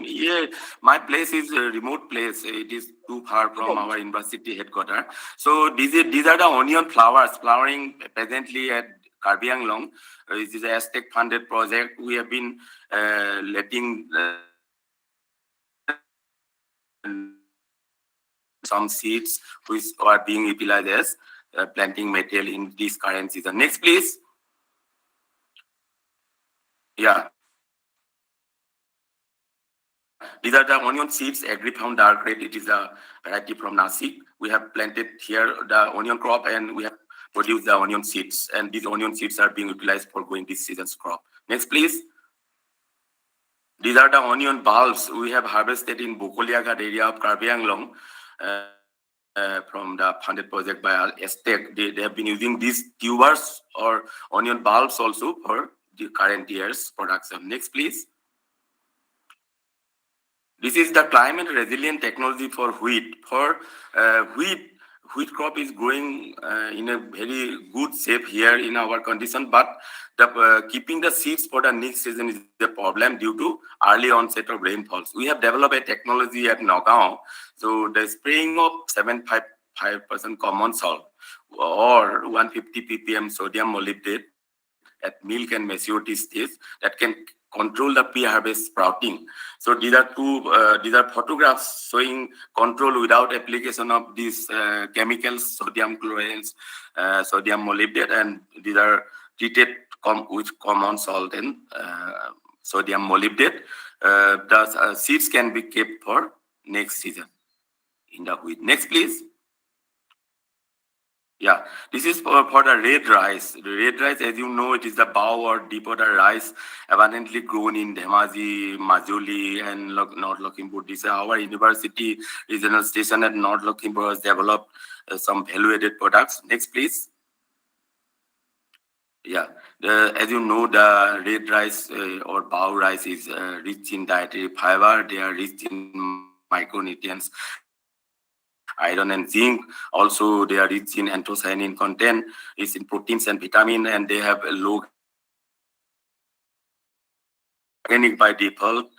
yeah. My place is a remote place. It is too far from our university headquarters. So these are the onion flowers flowering presently at Karbi Anglong. This is a ASTE funded project. We have been letting some seeds which are being utilized as planting material in this current season. Next, please. Yeah. These are the onion seeds, Agri-Found Dark Red. It is a variety from Nasik. We have planted here the onion crop and we have produced the onion seeds. And these onion seeds are being utilized for growing this season's crop. Next, please. These are the onion bulbs we have harvested in Bokoliaghat area of Karbi Anglong from the funded project by ASTE. They have been using these tubers or onion bulbs also for the current year's production. Next, please. This is the climate resilient technology for wheat. For wheat crop is growing in a very good shape here in our condition, but keeping the seeds for the next season is the problem due to early onset of rainfalls. We have developed a technology at Nagaon. So the spraying of 7.5% common salt or 150 ppm sodium molybdate at milk and maturity stage that can control the pre-harvest sprouting. So these are photographs showing control without application of these chemicals, sodium chlorides, sodium molybdate, and these are treated with common salt and sodium molybdate. The seeds can be kept for next season in the wheat. Next, please. Yeah, this is for the red rice. The red rice, as you know, it is the bow or deep water rice abundantly grown in Dhemaji, Majuli, and North Lakhimpur. This is our university regional station at North Lakhimpur has developed some value-added products. Next, please. Yeah, as you know, the red rice or bow rice is rich in dietary fiber. They are rich in micronutrients, iron and zinc. Also, they are rich in anthocyanin content, rich in proteins and vitamin, and they have a low organic by default.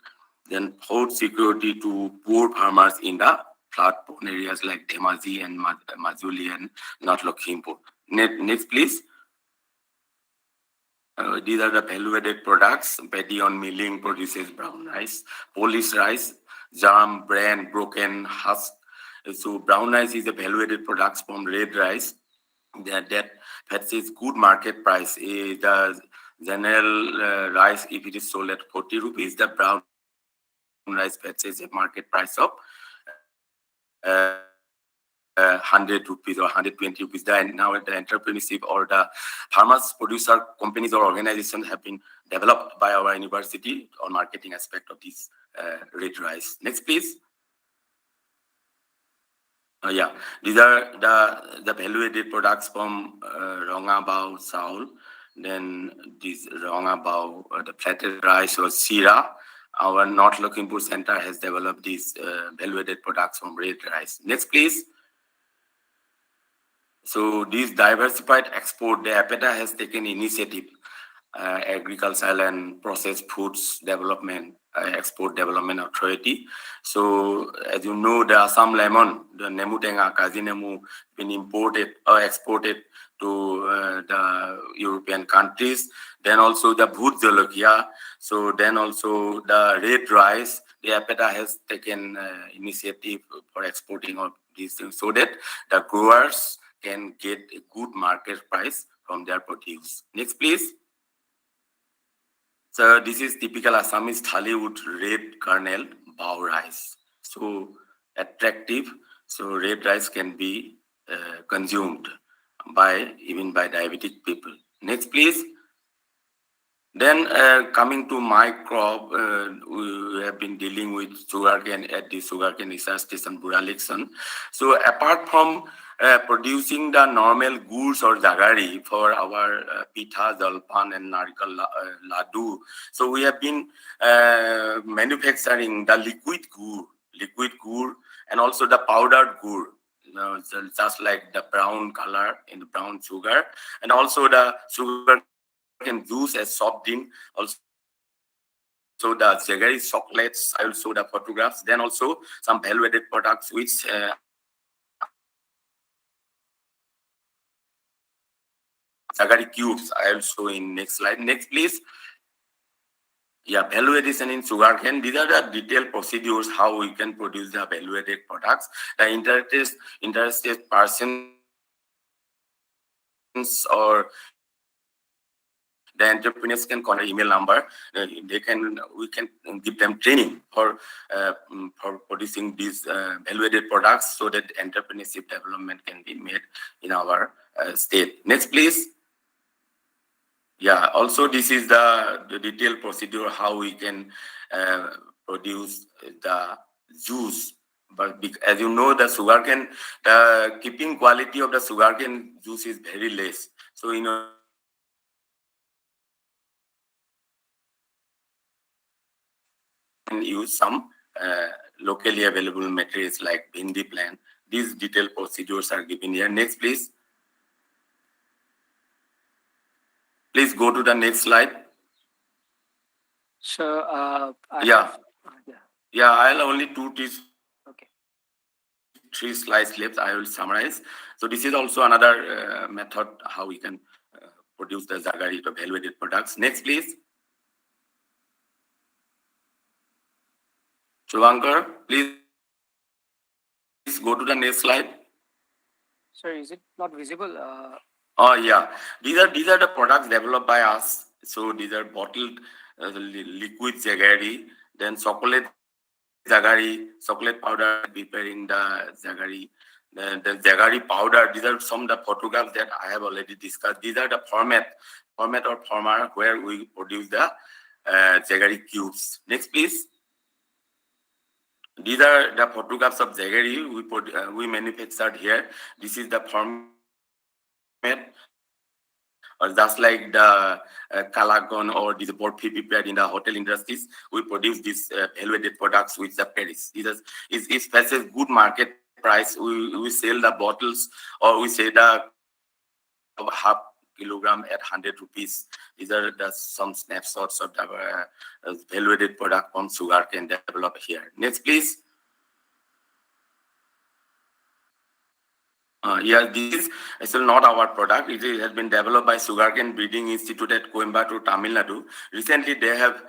Then food security to poor farmers in the flood-prone areas like Dhemaji and Majuli and North Lakhimpur. Next, please. These are the value-added products. Paddy on milling produces brown rice, Polish rice, germ, bran, broken husk. So brown rice is a value-added products from red rice that fetches good market price. The general rice, if it is sold at 40 rupees, the brown rice fetches a market price of 100 rupees or 120 rupees. Now the entrepreneurship or the farmers, producer companies or organizations have been developed by our university on marketing aspect of this red rice. Next, please. Yeah, these are the value-added products from Rongabao Saul. Then this Rongabao, the flatted rice or Sira. Our North Lakhimpur Center has developed these value-added products from red rice. Next, please. So this diversified export, the APETA has taken initiative, Agricultural and Processed Foods Development, Export Development Authority. So as you know, the Assam lemon, the Nemu Tenga, Kazi Nemu, been imported or exported to the European countries. Then also the Bhut Jolokia. So then also the red rice, the APETA has taken initiative for exporting of these things so that the growers can get a good market price from their produce. Next, please. So this is typical Assamese thali with red kernel bao rice. So attractive. So red rice can be consumed even by diabetic people. Next, please. Then coming to my crop, we have been dealing with sugarcane at the Sugarcane Research Station, Buralekson. So apart from producing the normal goods or jagari for our pitha, jalpan and narikal ladu, so we have been manufacturing the liquid gur, and also the powdered gur. Just like the brown color in the brown sugar, and also the sugar can juice as soft drink, also the jaggery chocolates. I will show the photographs. Then also some value-added products which jaggery cubes. I will show in next slide. Next, please. Yeah, value addition in sugarcane. These are the detailed procedures how we can produce the value-added products. The interested persons or the entrepreneurs can call an email number. We can give them training for producing these value-added products so that entrepreneurship development can be made in our state. Next, please. Yeah. Also, this is the detailed procedure how we can produce the juice. But as you know, the sugarcane, the keeping quality of the sugarcane juice is very less. So use some locally available materials like bhindi plant. These detailed procedures are given here. Next, please. Please go to the next slide. So, yeah, I'll only okay. 3 slides left. I will summarize. So this is also another method how we can produce the jaggery to value-added products. Next, please. Shubhankar, please go to the next slide. Sorry, is it not visible? Oh yeah, these are the products developed by us. So these are bottled liquid jaggery, then chocolate jaggery, chocolate powder, preparing the jaggery, the jaggery powder. These are some of the photographs that I have already discussed. These are the format or former where we produce the jaggery cubes. Next, please. These are the photographs of jaggery we manufactured here. This is the format, or just like the kalagon or this porphyry prepared in the hotel industries. We produce these value-added products with the Paris. It faces good market price. We sell the bottles, or we say the half kilogram at 100 rupees. These are some snapshots of the value-added product from sugarcane developed here. Next, please. Yeah, this is still not our product. It has been developed by Sugarcane Breeding Institute at Coimbatore, Tamil Nadu. Recently, they have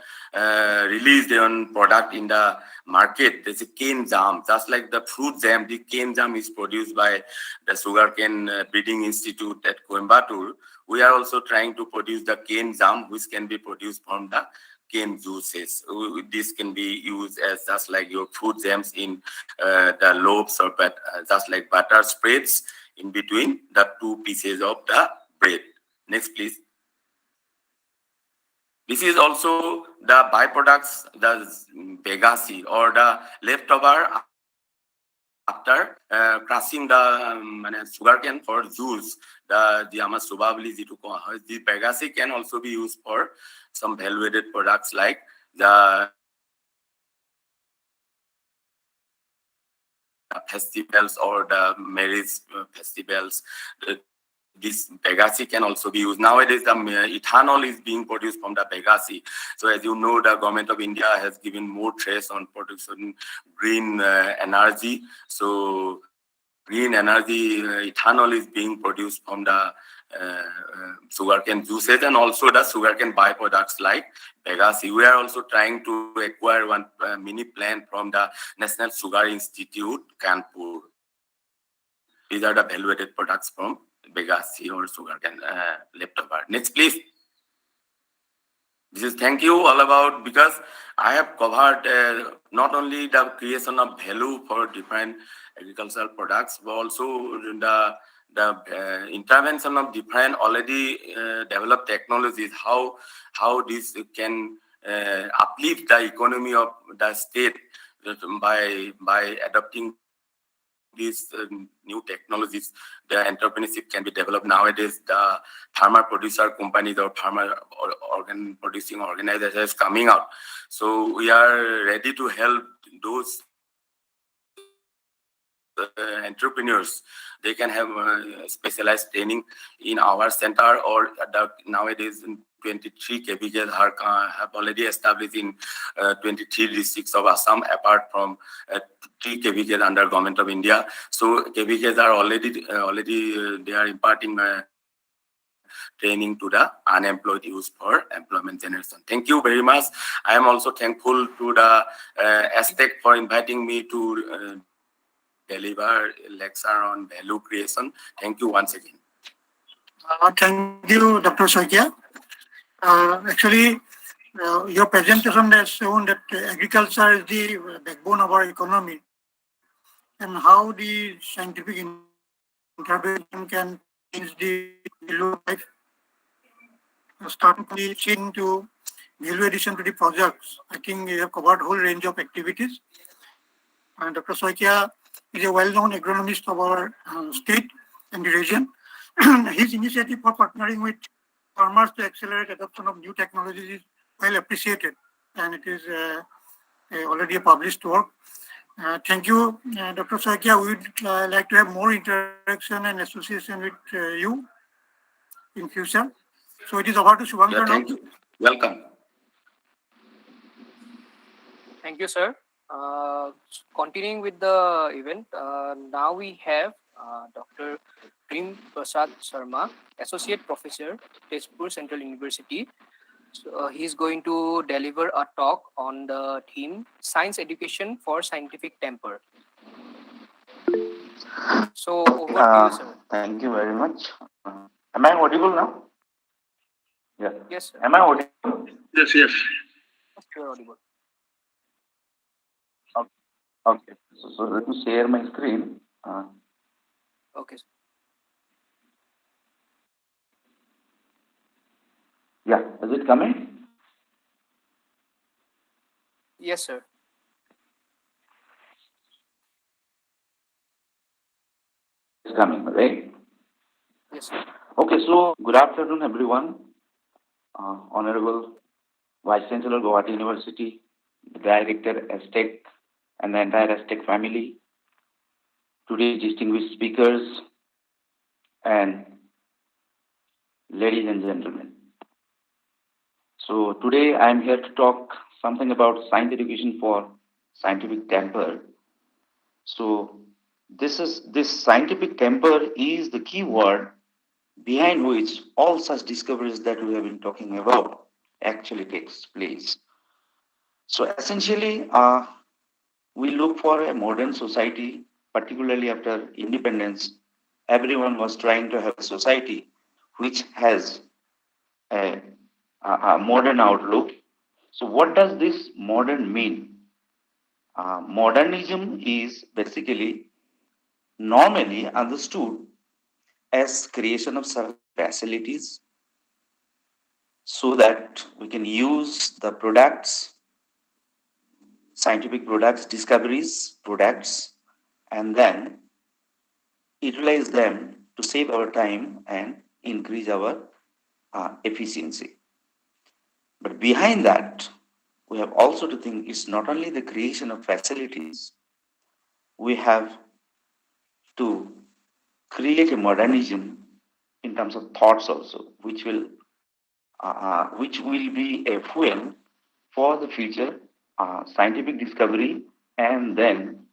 released their own product in the market. There's a cane jam. Just like the fruit jam, the cane jam is produced by the Sugarcane Breeding Institute at Coimbatore. We are also trying to produce the cane jam, which can be produced from the cane juices. This can be used as just like your food gems in the loaves, or just like butter spreads in between the two pieces of the bread. Next, please. This is also the byproducts, the bagasse, or the leftover after crushing the sugarcane for juice. The amount probably the bagasse can also be used for some value-added products like the festivals or the marriage festivals. This bagasse can also be used. Nowadays, the ethanol is being produced from the bagasse. So as you know, the government of India has given more stress on production green energy. So green energy, ethanol is being produced from the sugarcane juices and also the sugarcane byproducts like bagasse. We are also trying to acquire one mini plant from the National Sugar Institute, Kanpur. These are the value-added products from bagasse or sugarcane leftover. Next, please. This is thank you all about, because I have covered not only the creation of value for different agricultural products, but also the intervention of different already developed technologies, how this can uplift the economy of the state by adopting these new technologies. The entrepreneurship can be developed nowadays. The farmer producer companies or farmer organ producing organizations coming out. So we are ready to help those entrepreneurs. They can have specialized training in our center, or nowadays 23 KVKs have already established in 23 districts of Assam, apart from 3 KVKs under Government of India. So KVKs are already they are imparting training to the unemployed youth for employment generation. Thank you very much. I am also thankful to the ASTE for inviting me to deliver a lecture on value creation. Thank you once again. Thank you, Dr. Saikia. Actually, your presentation has shown that agriculture is the backbone of our economy, and how the scientific intervention can change the value of life, starting from the seeing to value addition to the projects. I think you have covered a whole range of activities. And Dr. Saikia is a well-known agronomist of our state and the region. His initiative for partnering with farmers to accelerate adoption of new technologies is well appreciated, and it is already a published work. Thank you, Dr. Saikia. We would like to have more interaction and association with you in future. So it is over to Shubhankar now. Thank you. Welcome. Thank you, sir. Continuing with the event, now we have Dr. Prem Prasad Sharma, Associate Professor, Tezpur Central University. So, he's going to deliver a talk on the theme Science Education for Scientific Temper. So over to you, sir. Thank you very much. Am I audible now? Yeah. Yes, sir. Am I audible? Yes. You're audible. Okay. So let me share my screen. Okay, sir. Yeah. Is it coming? Yes, sir. It's coming, right? Yes, sir. Okay. So good afternoon, everyone. Honorable Vice Chancellor, Guwahati University, Director, ASTE, and the entire ASTE family, today's distinguished speakers, and ladies and gentlemen. So today I am here to talk something about science education for scientific temper. So this scientific temper is the key word behind which all such discoveries that we have been talking about actually takes place. So essentially, we look for a modern society, particularly after independence. Everyone was trying to have a society which has a modern outlook, So what does this modern mean? Modernism is basically normally understood as creation of certain facilities so that we can use the products, scientific products, discoveries, products, and then utilize them to save our time and increase our efficiency. But behind that, we have also to think it's not only the creation of facilities, we have to create a modernism in terms of thoughts also, which will be a fuel for the future scientific discovery and then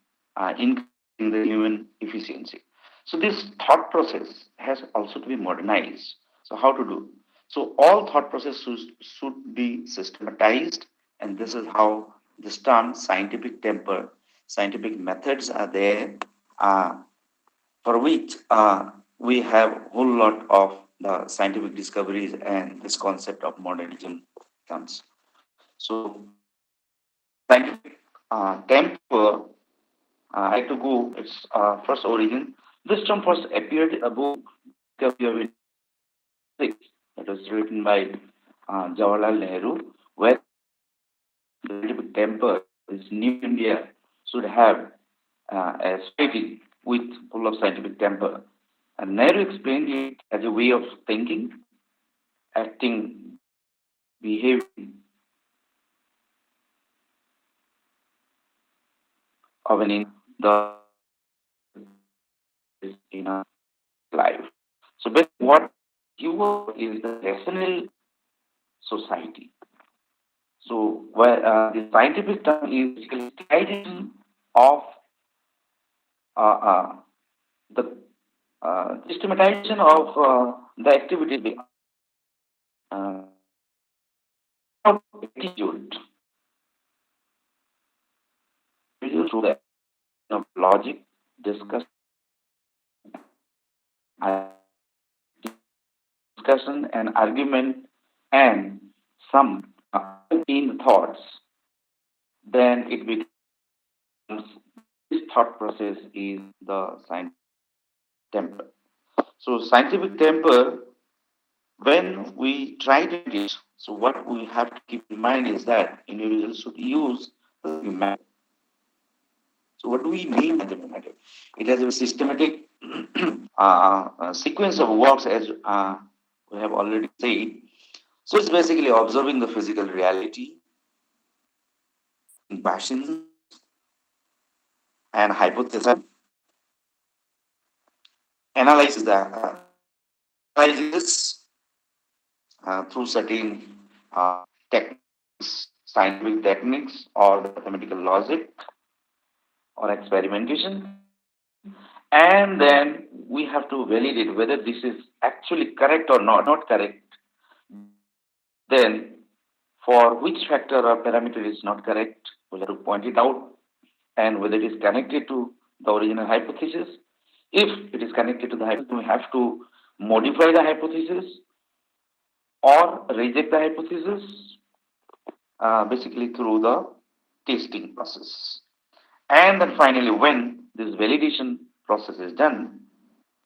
increasing the human efficiency. So this thought process has also to be modernized. So how to do? So all thought process should be systematized, and this is how this term scientific temper, scientific methods are there, for which we have a whole lot of the scientific discoveries and this concept of modernism comes. So scientific temper, I had to go its first origin. This term first appeared in a book that was written by Jawaharlal Nehru, where the scientific temper is New India should have a society with full of scientific temper. And Nehru explained it as a way of thinking, acting, behaving of an in the in a life. So basically what you are is the rational society. So where the scientific term is basically guidance of uh, the systematization of the activity uh, attitude through the of logic, discussion, and argument, and some in thoughts, then it becomes this thought process is the scientific temper. So scientific temper, when we try to do it, so what we have to keep in mind is that individuals should use the method. So what do we mean by the method? It has a systematic sequence of works, as we have already said. So it's basically observing the physical reality, passions, and hypothesis, analyzes analyzes through certain techniques, scientific techniques, or mathematical logic, or experimentation, and then we have to validate whether this is actually correct or not correct. Then, for which factor or parameter is not correct, we'll have to point it out, and whether it is connected to the original hypothesis. If it is connected to the hypothesis, we have to modify the hypothesis or reject the hypothesis, basically through the testing process. And then finally, when this validation process is done,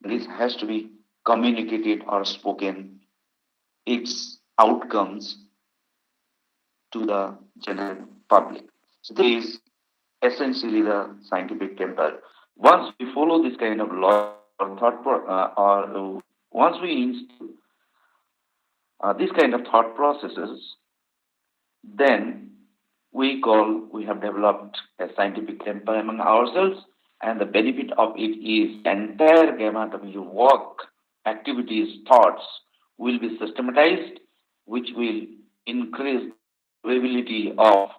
this has to be communicated or spoken, its outcomes to the general public. So this is essentially the scientific temper. Once we follow this kind of law or or once we instill this kind of thought processes, then we have developed a scientific temper among ourselves, and the benefit of it is entire gamut of your work, activities, thoughts will be systematized, which will increase probability of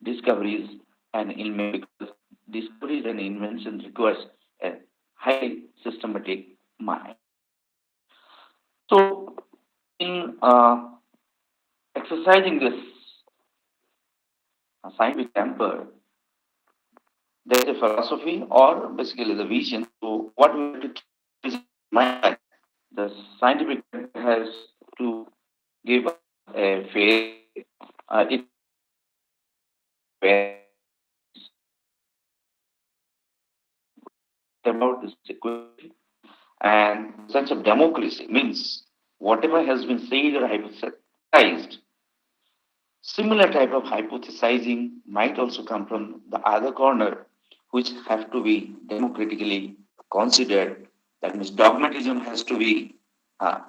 discoveries and inventions, because discoveries and inventions requires a highly systematic mind. So, in exercising this scientific temper, there is a philosophy or basically the vision. So, what we have to keep in mind, the scientific temper has to give a fair, it parents about this equality and sense of democracy means whatever has been said or hypothesized, similar type of hypothesizing might also come from the other corner, which have to be democratically considered. That means dogmatism has to be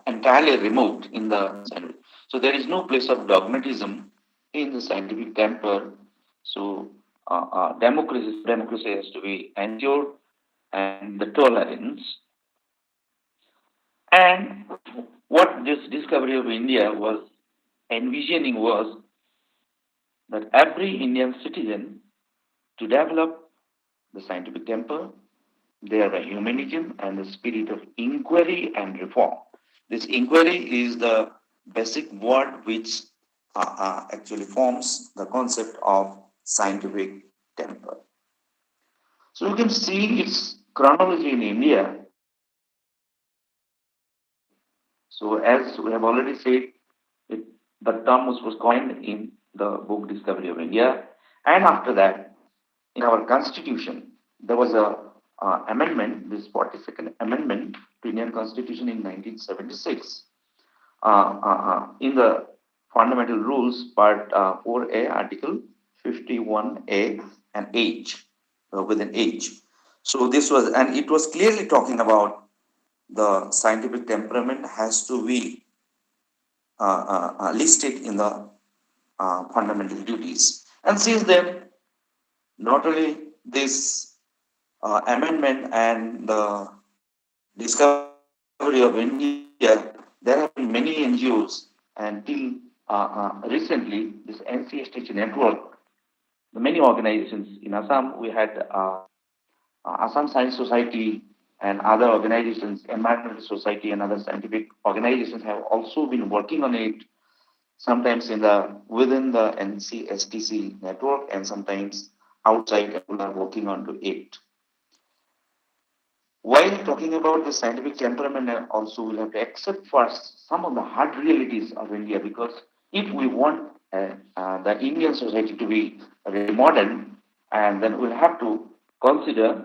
entirely removed in the scientific. So there is no place of dogmatism in the scientific temper. So democracy has to be ensured, and the tolerance. And what this discovery of India was envisioning was that every Indian citizen to develop the scientific temper, thereby humanism and the spirit of inquiry and reform. This inquiry is the basic word which actually forms the concept of scientific temper. So you can see its chronology in India. So as we have already said, the term was coined in the book Discovery of India, and after that, in our constitution, there was a amendment, this 42nd amendment to Indian Constitution in 1976. In the fundamental rules, part 4A, article 51A and H, with an H. So this was, and it was clearly talking about the scientific temperament has to be listed in the fundamental duties. And since then, not only this amendment and the discovery of India, there have been many NGOs, and till recently, this NCSTP network, the many organizations in Assam, we had Assam Science Society and other organizations, Environmental Society and other scientific organizations have also been working on it, sometimes within the NCSTC network and sometimes outside, people are working onto it. While talking about the scientific temperament, also we'll have to accept first some of the hard realities of India, because if we want the Indian society to be very modern, and then we'll have to consider,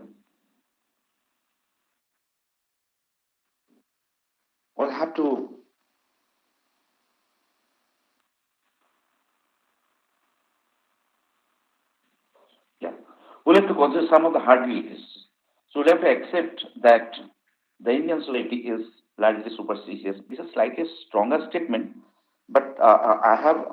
we'll have to consider some of the hard realities. So we'll have to accept that the Indian society is largely superstitious. This is slightly stronger statement, but I have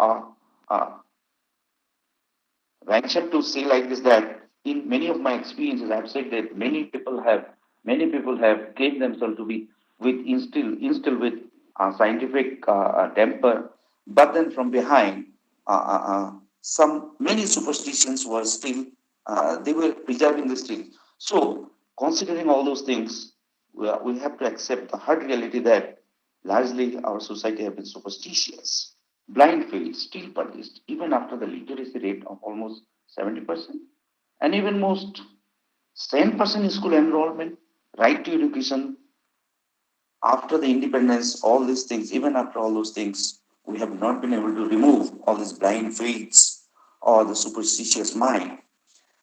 ventured to say like this, that in many of my experiences, I've said that many people have claimed themselves to be instilled with scientific temper, but then from behind, many superstitions were still they were preserving the still. So, considering all those things, we have to accept the hard reality that largely our society has been superstitious. Blind faith still persists even after the literacy rate of almost 70%, and even most 10% in school enrollment, right to education. After the independence, all these things, even after all those things, we have not been able to remove all these blind faiths or the superstitious mind.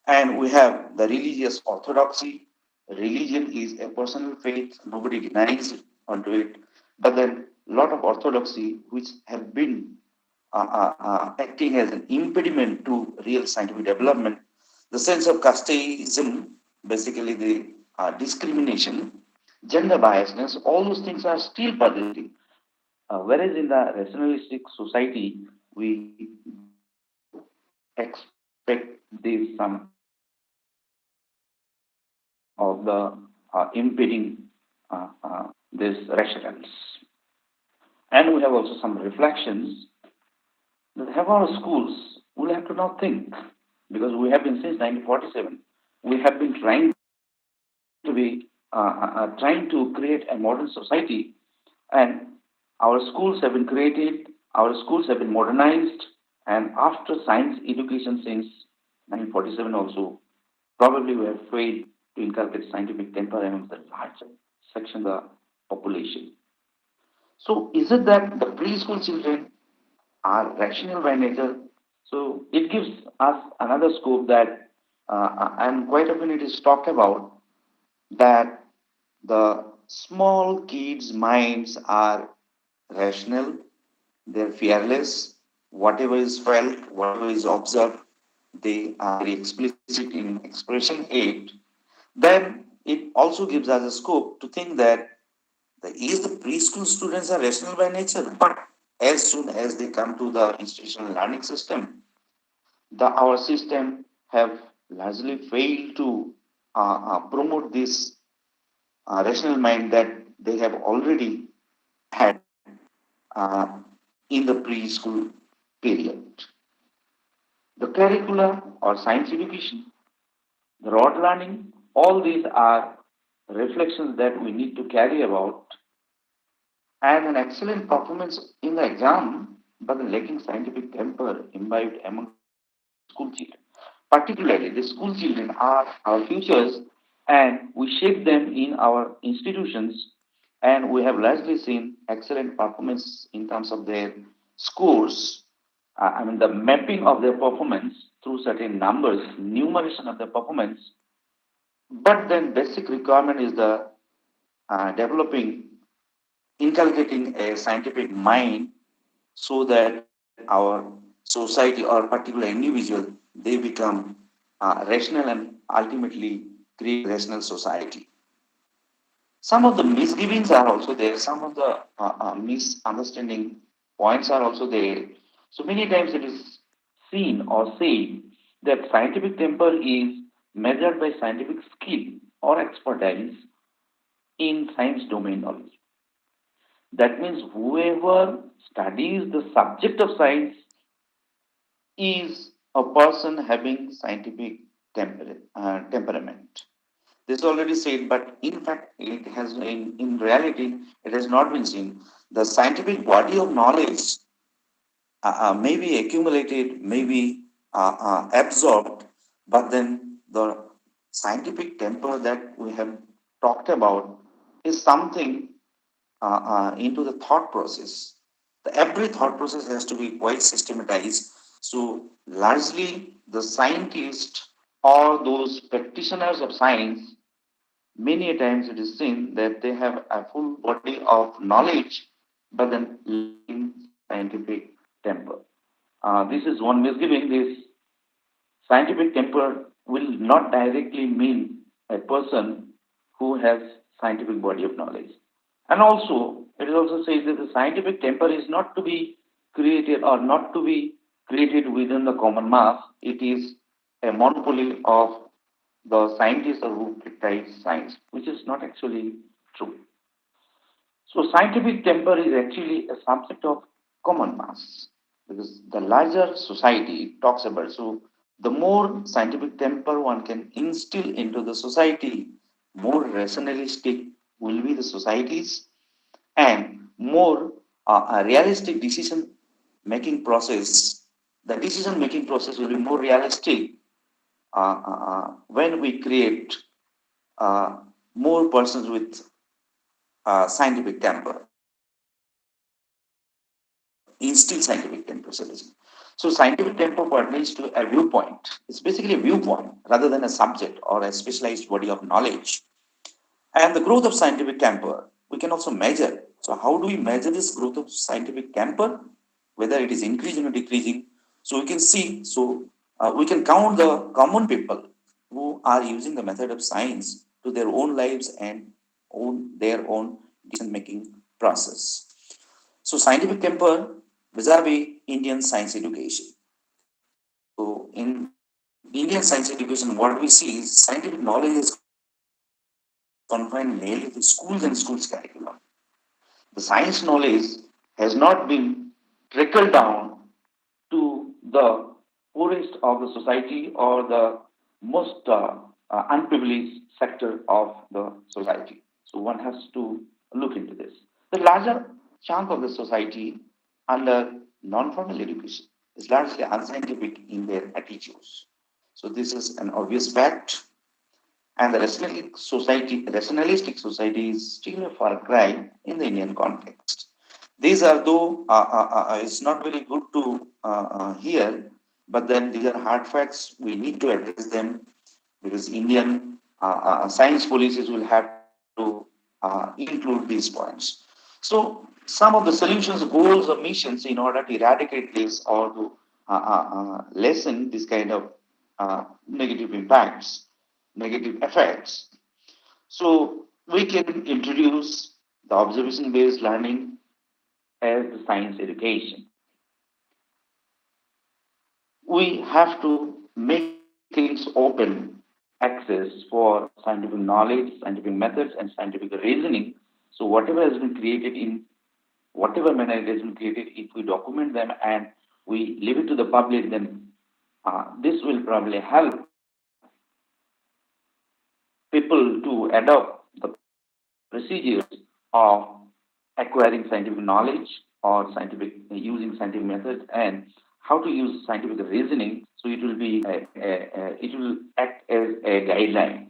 And we have the religious orthodoxy. Religion is a personal faith, nobody denies onto it. But then a lot of orthodoxy which have been acting as an impediment to real scientific development. The sense of casteism, basically the discrimination, gender biasness, all those things are still persisting. Whereas in the rationalistic society, we expect this some of the impeding this rationals. And we have also some reflections that have our schools will have to now think, because we have been since 1947, we have been trying to create a modern society, and our schools have been created, our schools have been modernized, and after science education since 1947 also, probably we have failed to inculcate scientific temper among the large section of the population. So is it that the preschool children are rational by nature, So it gives us another scope that, and quite often it is talked about, that the small kids' minds are rational, they're fearless, whatever is felt, whatever is observed, they are very explicit in expressing it. Then it also gives us a scope to think that the preschool students are rational by nature, but as soon as they come to the institutional learning system, our system have largely failed to promote this rational mind that they have already had uh, in the preschool period. The curricula or science education, the rote learning, all these are reflections that we need to carry about, and an excellent performance in the exam, but the lacking scientific temper imbibed among school children. Particularly, the school children are our futures, and we shape them in our institutions. And we have largely seen excellent performance in terms of their scores. The mapping of their performance through certain numbers, numeration of their performance. But then, basic requirement is the developing, inculcating a scientific mind so that our society or particular individual they become rational and ultimately create a rational society. Some of the misgivings are also there. Some of the misunderstanding points are also there. So many times it is seen or said that scientific temper is measured by scientific skill or expertise in science domain knowledge. That means whoever studies the subject of science is a person having scientific temperament. This is already said, but in fact, it has in reality it has not been seen. The scientific body of knowledge may be accumulated, may be absorbed, but then the scientific temper that we have talked about is something into the thought process. Every thought process has to be quite systematized. So, largely, the scientists or those practitioners of science, many a times it is seen that they have a full body of knowledge, but then lacking scientific temper. This is one misgiving. This scientific temper will not directly mean a person who has scientific body of knowledge. And also, it is also said that the scientific temper is not to be created or not to be created within the common mass. It is a monopoly of the scientists who practice science, which is not actually true. So, scientific temper is actually a subset of common mass because the larger society talks about. So, the more scientific temper one can instill into the society, more rationalistic will be the societies and more a realistic decision making process. The decision making process will be more realistic when we create more persons with scientific temper, instill scientific temper. So scientific temper pertains to a viewpoint. It's basically a viewpoint rather than a subject or a specialized body of knowledge. And the growth of scientific temper, we can also measure. So how do we measure this growth of scientific temper? Whether it is increasing or decreasing. So we can see, we can count the common people who are using the method of science to their own lives and their own decision-making process. So scientific temper vis-a-vis Indian science education. So in Indian science education, what we see is scientific knowledge is confined mainly to schools and schools curriculum. The science knowledge has not been trickled down to the poorest of the society or the most unprivileged sector of the society. So one has to look into this. The larger chunk of the society under non-formal education is largely unscientific in their attitudes. So this is an obvious fact. And the rationalistic society is still a far cry in the Indian context. These are, though, it's not very good to hear, But then these are hard facts. We need to address them because Indian science policies will have to include these points. So some of the solutions, goals, or missions in order to eradicate this or to lessen this kind of negative impacts, negative effects. So we can introduce the observation-based learning as the science education. We have to make things open access for scientific knowledge, scientific methods, and scientific reasoning. So whatever has been created in whatever manner it has been created, if we document them and we leave it to the public, then this will probably help people to adopt the procedures of acquiring scientific knowledge or scientific using scientific methods and how to use scientific reasoning. So it will be it will act as a guideline.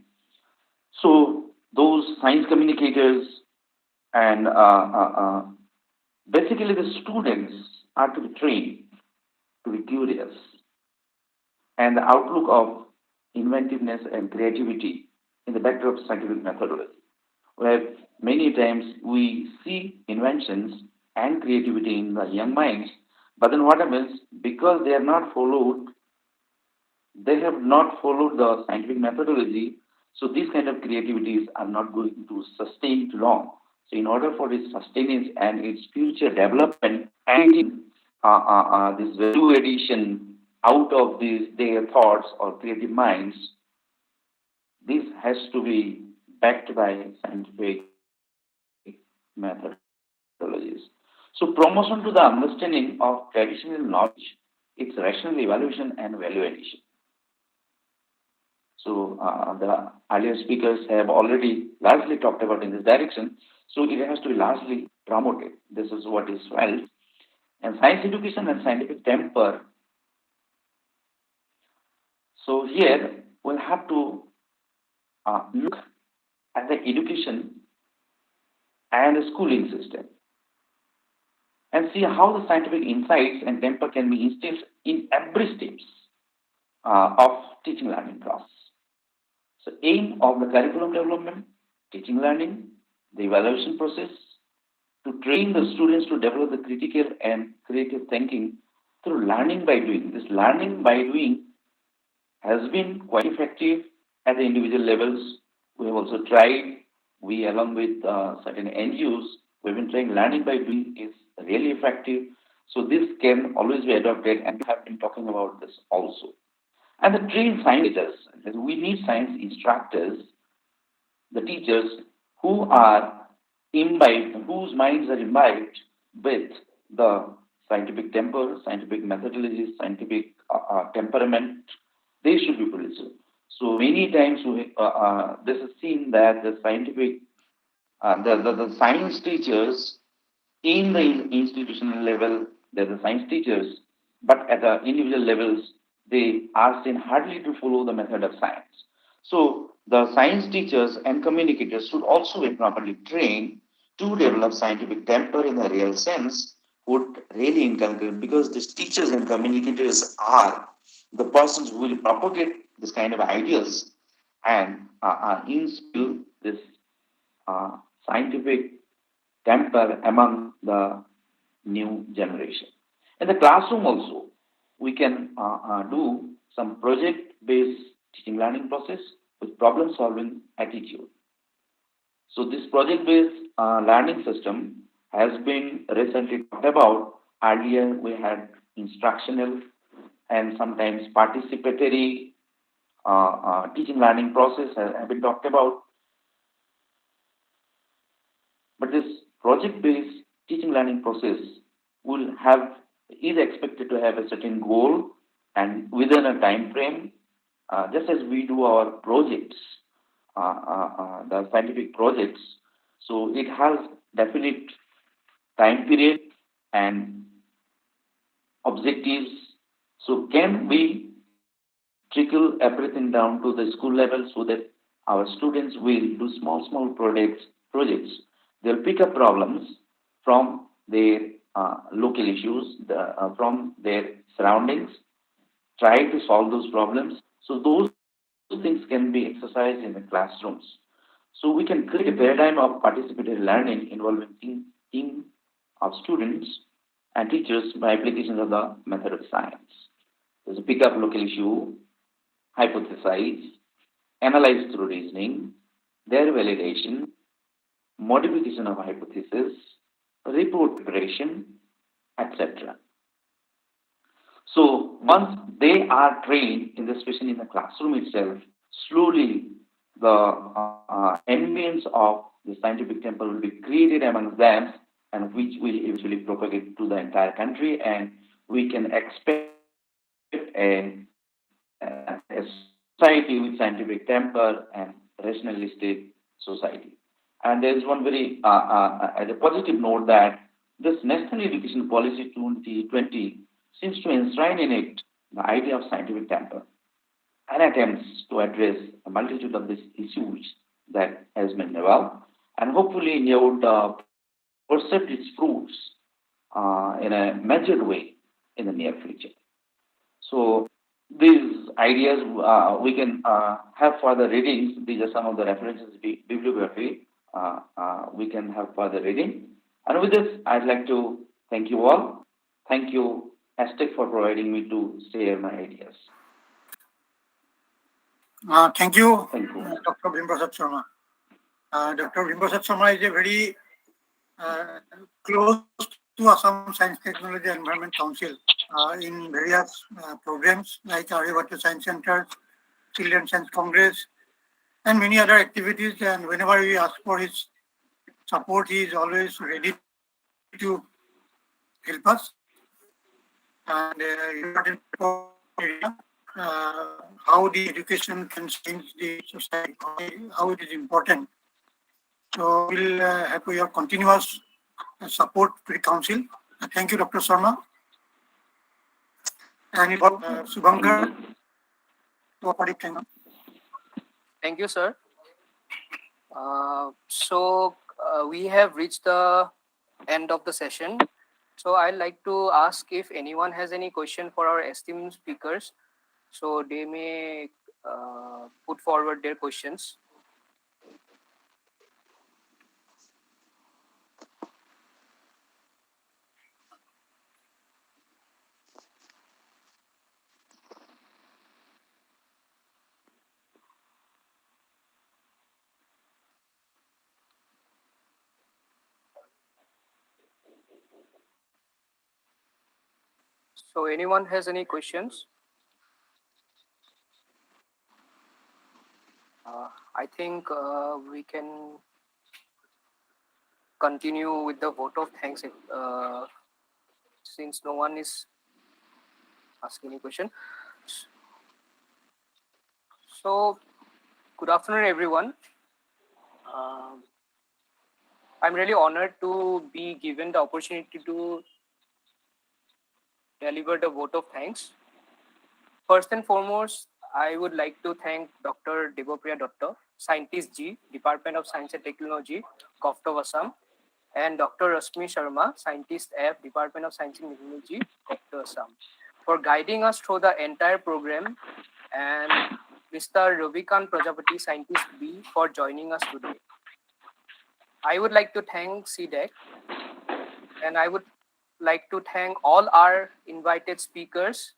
So those science communicators and basically the students are to be trained to be curious and the outlook of inventiveness and creativity in the backdrop of scientific methodology, where many times we see inventions and creativity in the young minds, but then what happens, because they have not followed the scientific methodology, so these kind of creativities are not going to sustain too long. So in order for its sustenance and its future development and this value addition out of their thoughts or creative minds, this has to be backed by scientific methodologies. So promotion to the understanding of traditional knowledge, its rational evaluation and value addition. So the earlier speakers have already largely talked about in this direction. So it has to be largely promoted. This is what is felt. And science education and scientific temper. So here we'll have to look at the education and the schooling system and see how the scientific insights and temper can be instilled in every steps of teaching learning process. So aim of the curriculum development, teaching learning, the evaluation process, to train the students to develop the critical and creative thinking through learning by doing. This learning by doing has been quite effective at the individual levels. We have also tried, we along with certain NGOs, we've been trying learning by doing is really effective. So this can always be adopted, and we have been talking about this also. And the trained science teachers, we need science instructors, the teachers who are imbibed, whose minds are imbibed with the scientific temper, scientific methodology, scientific temperament. They should be produced. So many times this is seen that the scientific, the science teachers in the institutional level, they're the science teachers, but at the individual levels, they are seen hardly to follow the method of science. So the science teachers and communicators should also be properly trained to develop scientific temper in a real sense, would really inculcate, because these teachers and communicators are the persons who will propagate this kind of ideas and instill this scientific temper among the new generation. In the classroom also, we can do some project-based teaching learning process with problem-solving attitude. So this project-based learning system has been recently talked about. Earlier, we had instructional and sometimes participatory teaching learning process have been talked about. But this project-based teaching learning process is expected to have a certain goal and within a time frame, just as we do our projects, the scientific projects. So it has definite time period and objectives. So can we trickle everything down to the school level so that our students will do small projects. They'll pick up problems from their local issues, from their surroundings, try to solve those problems. So those things can be exercised in the classrooms. So we can create a paradigm of participatory learning involving team of students and teachers by applications of the method of science. There's a pick up local issue, hypothesize, analyze through reasoning, their validation, modification of hypothesis, report preparation, etc. So once they are trained in the especially in the classroom itself, slowly the ambience of the scientific temple will be created among them, and which will eventually propagate to the entire country, and we can expect a society with scientific temper and rationalistic society. And there is one very, as a positive note, that this National Education Policy 2020 seems to enshrine in it the idea of scientific temper and attempts to address a multitude of these issues that has been developed, and hopefully yield perceived its fruits in a measured way in the near future. So these ideas we can have further readings. These are some of the references bibliography. We can have further reading. And with this, I'd like to thank you all. Thank you, ASTE, for providing me to share my ideas. Thank you, Thank you. Dr. Bimprasad Sharma. Dr. Bimprasad Sharma is a very close to Assam Science Technology Environment Council in various programs like Aryabhatta Science Center, Children's Science Congress, and many other activities. And whenever we ask for his support, he is always ready to help us. And important area, how the education can change the society, how it is important. So we'll have your continuous support to the council. Thank you, Dr. Sharma. And Subhankar. Thank you, sir. We have reached the end of the session. So I'd like to ask if anyone has any question for our esteemed speakers, so they may put forward their questions. So anyone has any questions? I think we can continue with the vote of thanks since no one is asking any question. So, good afternoon, everyone. I'm really honored to be given the opportunity to deliver the vote of thanks. First and foremost, I would like to thank Dr. Debapriya Datta, Scientist G, Department of Science and Technology, COFT of Assam, and Dr. Rasmi Sharma, Scientist F, Department of Science and Technology, COFT of Assam, for guiding us through the entire program, and Mr. Ravikant Prajapati, Scientist B, for joining us today. I would like to thank CDEC, and I would like to thank all our invited speakers,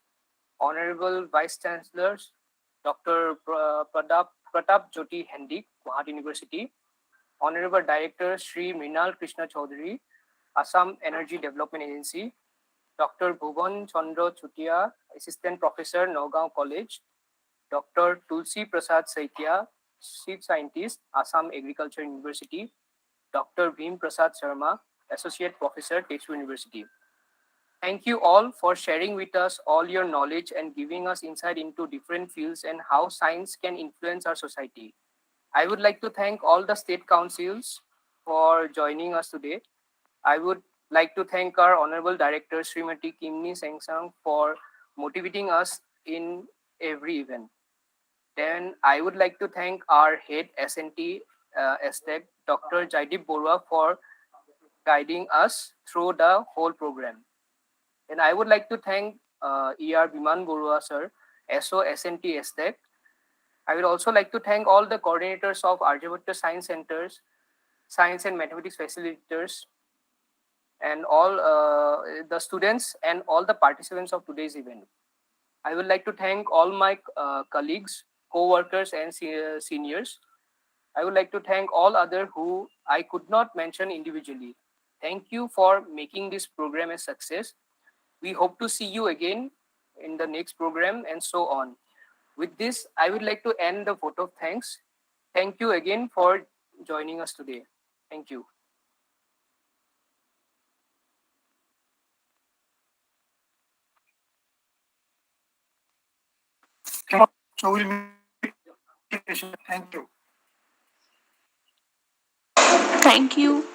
Honorable Vice Chancellors, Dr. Pratap Jyoti Hendik, Guwahati University, Honorable Director Sri Mrinal Krishna Chaudhary, Assam Energy Development Agency, Dr. Bhuvan Chandra Chutia, Assistant Professor, Nagaon College, Dr. Tulsi Prasad Saikia, Chief Scientist, Assam Agriculture University, Dr. Bhim Prasad Sharma, Associate Professor, Tezu University. Thank you all for sharing with us all your knowledge and giving us insight into different fields and how science can influence our society. I would like to thank all the state councils for joining us today. I would like to thank our Honorable Director, Srimati Kimnei Changsan, for motivating us in every event. Then I would like to thank our head SNT, ASTE, Dr. Jaideep Borua, for guiding us through the whole program. And I would like to thank Biman Borua sir, SO SNT STEC. I would also like to thank all the coordinators of Aryabhatta Science Centers, Science and Mathematics Facilitators, and all the students and all the participants of today's event. I would like to thank all my colleagues, co-workers and seniors. I would like to thank all other who I could not mention individually. Thank you for making this program a success. We hope to see you again in the next program and so on. With this, I would like to end the vote of thanks. Thank you again for joining us today. Thank you. So we'll meet. Thank you. Thank you.